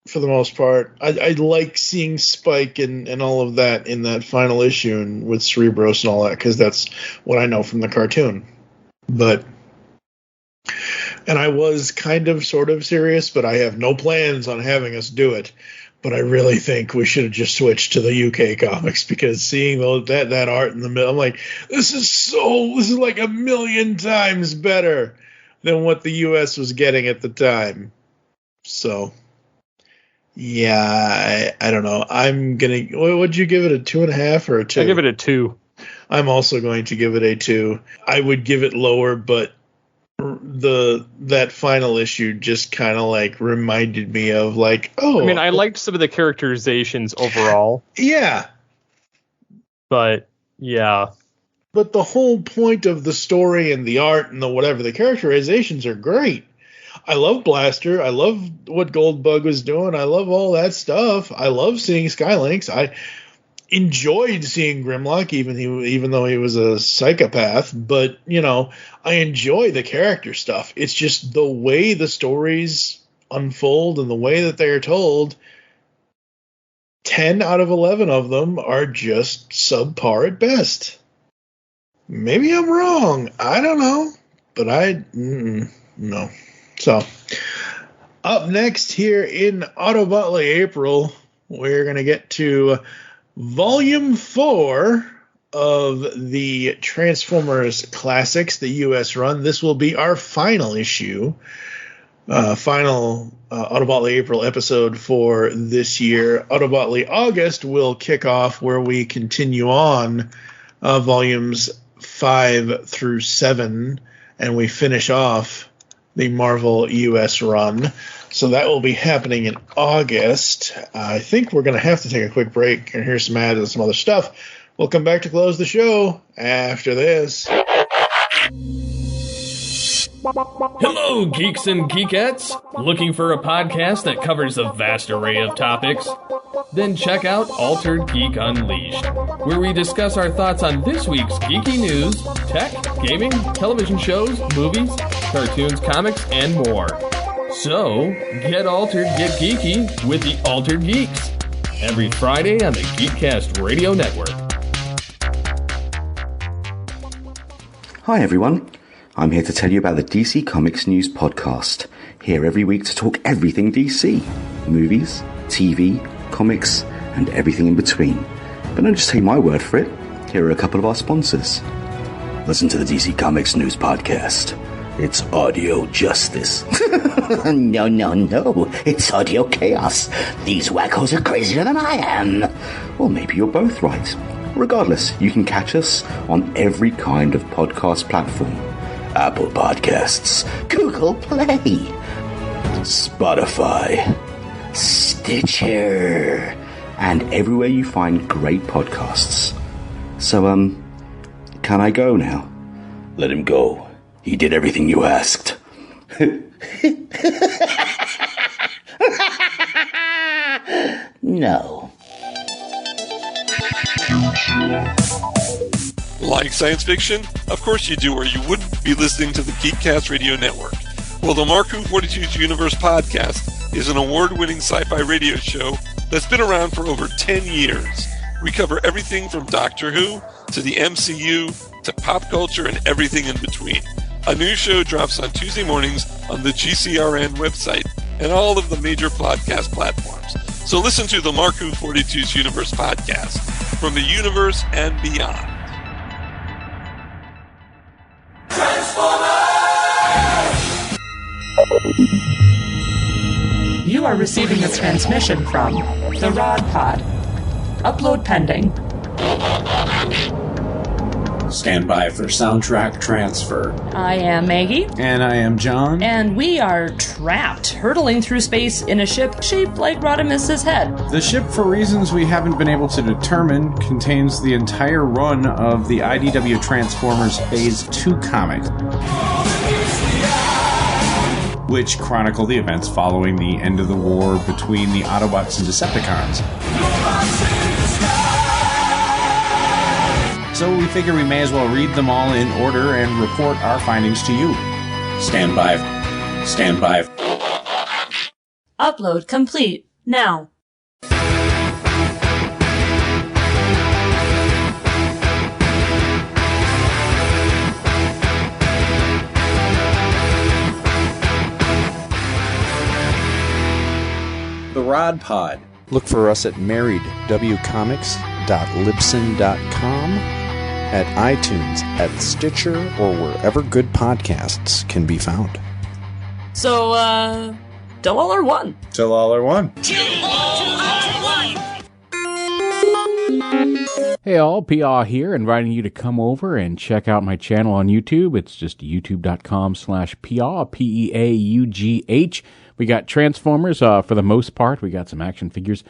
for the most part. I like seeing Spike and all of that in that final issue and with Cerebros and all that, because that's what I know from the cartoon. And I was kind of sort of serious, but I have no plans on having us do it. But I really think we should have just switched to the UK comics, because seeing that art in the middle, I'm like, this is like a million times better than what the US was getting at the time. So, yeah, I don't know. I'm going to, would you give it a 2.5 or a 2? I give it a 2. I'm also going to give it a 2. I would give it lower, but that final issue just kind of reminded me of I liked some of the characterizations overall. Yeah. But yeah. But the whole point of the story and the art and the whatever, the characterizations are great. I love Blaster. I love what Goldbug was doing. I love all that stuff. I love seeing Skylynx. I enjoyed seeing Grimlock, even though he was a psychopath. But, you know, I enjoy the character stuff. It's just the way the stories unfold and the way that they are told. 10 out of 11 of them are just subpar at best. Maybe I'm wrong. I don't know. But no. So, up next here in Autobotly April, we're going to get to Volume 4 of the Transformers Classics, the U.S. run. This will be our final issue, final Autobotly April episode for this year. Autobotly August will kick off where we continue on volumes 5 through 7, and we finish off the Marvel US run. So that will be happening in August. I think we're going to have to take a quick break and hear some ads and some other stuff. We'll come back to close the show after this. Hello, geeks and geekettes! Looking for a podcast that covers a vast array of topics? Then check out Altered Geek Unleashed, where we discuss our thoughts on this week's geeky news, tech, gaming, television shows, movies, cartoons, comics, and more. So, get altered, get geeky with the Altered Geeks, every Friday on the Geekcast Radio Network. Hi everyone, I'm here to tell you about the DC Comics News Podcast, here every week to talk everything DC, movies, TV, comics, and everything in between. But don't just take my word for it, here are a couple of our sponsors. Listen to the DC Comics News Podcast. It's audio justice. No, it's audio chaos. These wackos are crazier than I am. Well, maybe you're both right. Regardless, you can catch us on every kind of podcast platform. Apple Podcasts, Google Play, Spotify, Stitcher, and everywhere you find great podcasts. So, can I go now? Let him go. He did everything you asked. No. Like science fiction? Of course you do, or you wouldn't be listening to the Geekcast Radio Network. Well, the Mark Who 42's Universe podcast is an award-winning sci-fi radio show that's been around for over 10 years. We cover everything from Doctor Who to the MCU to pop culture and everything in between. A new show drops on Tuesday mornings on the GCRN website and all of the major podcast platforms. So listen to the Mark Who 42's Universe podcast from the universe and beyond. You are receiving a transmission from the Rod Pod. Upload pending. Stand by for soundtrack transfer. I am Maggie. And I am John. And we are trapped, hurtling through space in a ship shaped like Rodimus's head. The ship, for reasons we haven't been able to determine, contains the entire run of the IDW Transformers Phase 2 comic, which chronicle the events following the end of the war between the Autobots and Decepticons. So we figure we may as well read them all in order and report our findings to you. Stand by. Stand by. Upload complete. Now. The Rod Pod. Look for us at marriedwcomics.libsyn.com, at iTunes, at Stitcher, or wherever good podcasts can be found. So, till all are one. Till all are one. Hey all, PR here, inviting you to come over and check out my channel on YouTube. It's just youtube.com/PR, PEAUGH. We got Transformers for the most part. We got some action figures.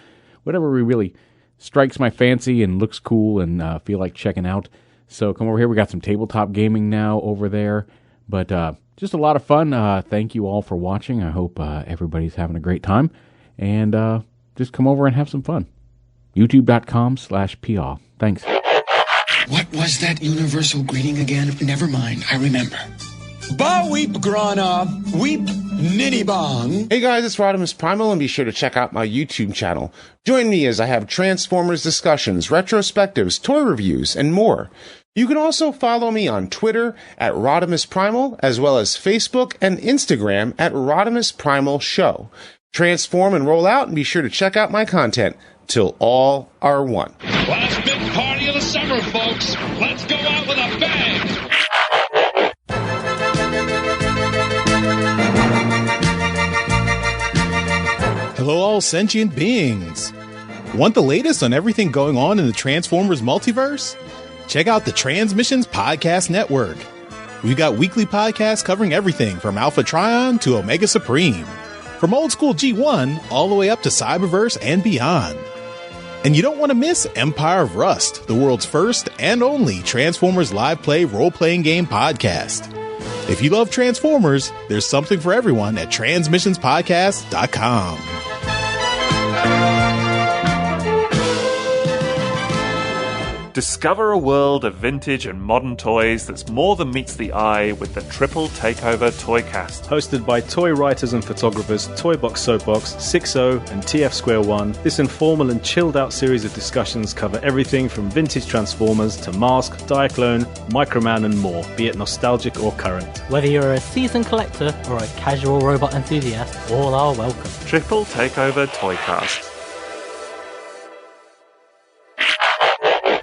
Whatever we really strikes my fancy and looks cool and feel like checking out. So come over here. We got some tabletop gaming now over there. But just a lot of fun. Thank you all for watching. I hope everybody's having a great time. And just come over and have some fun. YouTube.com/PAW. Thanks. What was that universal greeting again? Never mind, I remember. Ba weep grana, weep nitty bong. Hey guys, it's Rodimus Primal, and be sure to check out my YouTube channel. Join me as I have Transformers discussions, retrospectives, toy reviews, and more. You can also follow me on Twitter at Rodimus Primal, as well as Facebook and Instagram at Rodimus Primal Show. Transform and roll out, and be sure to check out my content till all are one. Last big party of the summer, folks. Let's go out with a bang. Hello, all sentient beings. Want the latest on everything going on in the Transformers multiverse? Check out the Transmissions Podcast Network. We've got weekly podcasts covering everything from Alpha Trion to Omega Supreme, from old school G1 all the way up to Cyberverse and beyond. And you don't want to miss Empire of Rust, the world's first and only Transformers live play role-playing game podcast. If you love Transformers, there's something for everyone at transmissionspodcast.com. Discover a world of vintage and modern toys that's more than meets the eye with the Triple Takeover Toycast. Hosted by toy writers and photographers Toybox Soapbox, 6O, and TF Square One, this informal and chilled out series of discussions cover everything from vintage Transformers to Mask, Diaclone, Microman, and more, be it nostalgic or current. Whether you're a seasoned collector or a casual robot enthusiast, all are welcome. Triple Takeover Toycast.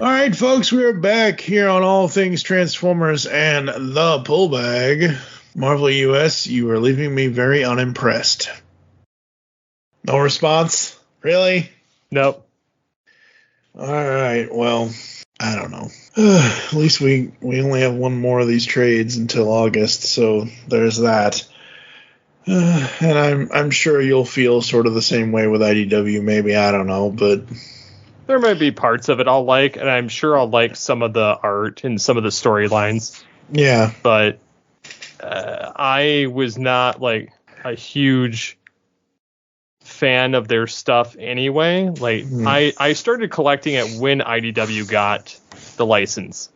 All right, folks, we're back here on All Things Transformers and the Pull Bag. Marvel US, you are leaving me very unimpressed. No response? Really? Nope. All right, well, I don't know. At least we only have one more of these trades until August, so there's that. And I'm sure you'll feel sort of the same way with IDW, maybe, I don't know, but... There might be parts of it I'll like, and I'm sure I'll like some of the art and some of the storylines. Yeah. But I was not, like, a huge fan of their stuff anyway. Like, I started collecting it when IDW got the license.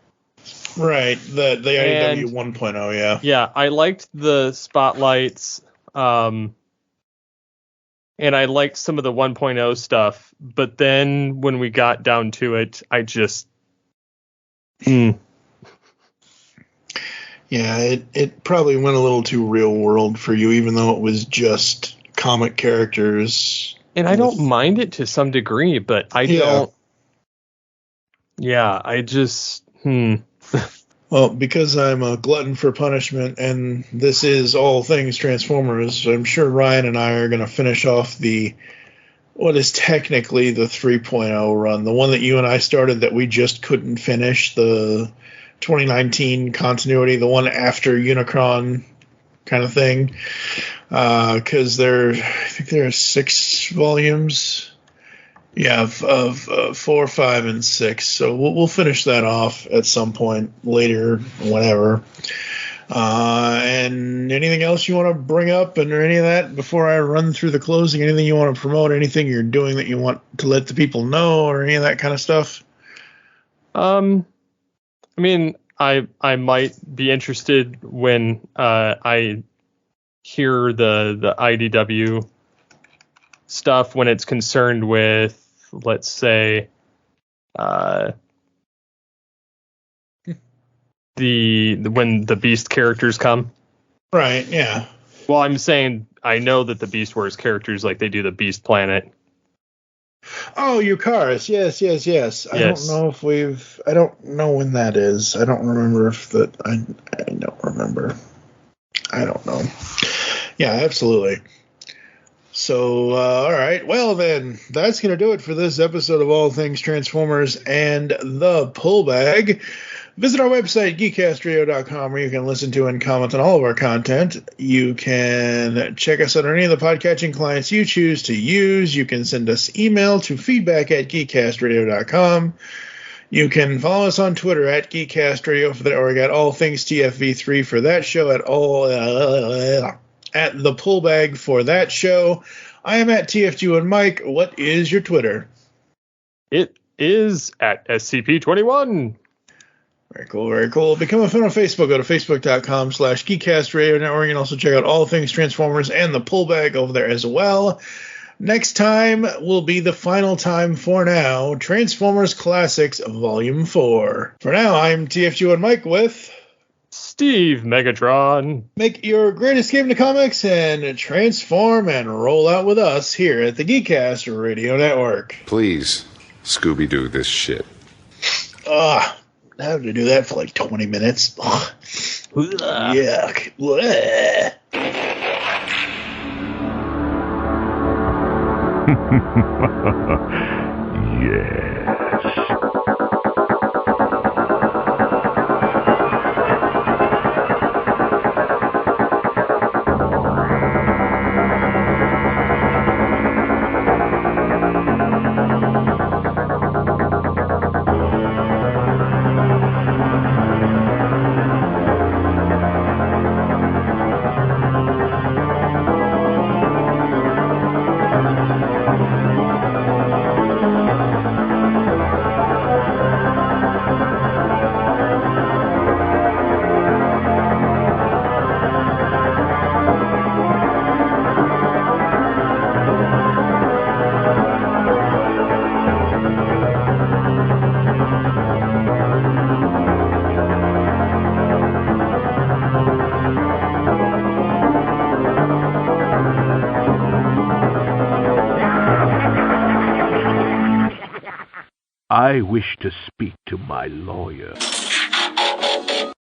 Right, the IDW 1.0, yeah. Yeah, I liked the spotlights, and I liked some of the 1.0 stuff, but then when we got down to it, I just... Yeah, it probably went a little too real world for you, even though it was just comic characters. And I don't mind it to some degree, but I don't... Yeah, I just... Well, because I'm a glutton for punishment, and this is All Things Transformers, I'm sure Ryan and I are going to finish off what is technically the 3.0 run, the one that you and I started that we just couldn't finish, the 2019 continuity, the one after Unicron kind of thing, because I think there are 6 volumes. Yeah, of 4, 5, and 6. So we'll finish that off at some point later, whatever. And anything else you want to bring up and any of that before I run through the closing? Anything you want to promote? Anything you're doing that you want to let the people know, or any of that kind of stuff? I mean, I might be interested when I hear the IDW stuff when it's concerned with, let's say, when the Beast characters come. Right, yeah. Well, I'm saying I know that the Beast Wars characters, like, they do the Beast Planet. Oh, Yukaris, yes. I don't know if I don't know when that is. I don't remember I don't remember. I don't know. Yeah, absolutely. So, all right. Well, then, that's going to do it for this episode of All Things Transformers and the Pull Bag. Visit our website, geekcastradio.com, where you can listen to and comment on all of our content. You can check us out on any of the podcatching clients you choose to use. You can send us email to feedback@geekcastradio.com. You can follow us on Twitter at geekcastradio for that, or we got all things TFV3 for that show, at the pullbag for that show. I am at TFG and Mike. What is your Twitter? It is at SCP-21. Very cool, very cool. Become a fan on Facebook. Go to facebook.com/GeekCastRadio Network. You can also check out all things Transformers and the pullbag over there as well. Next time will be the final time for now. Transformers Classics Volume 4. For now, I'm TFG and Mike with Steve Megatron. Make your great escape into comics and transform and roll out with us here at the Geekcast Radio Network. Please, Scooby-Doo this shit. I have to do that for like 20 minutes. Yuck. Blech. Yes. I wish to speak to my lawyer.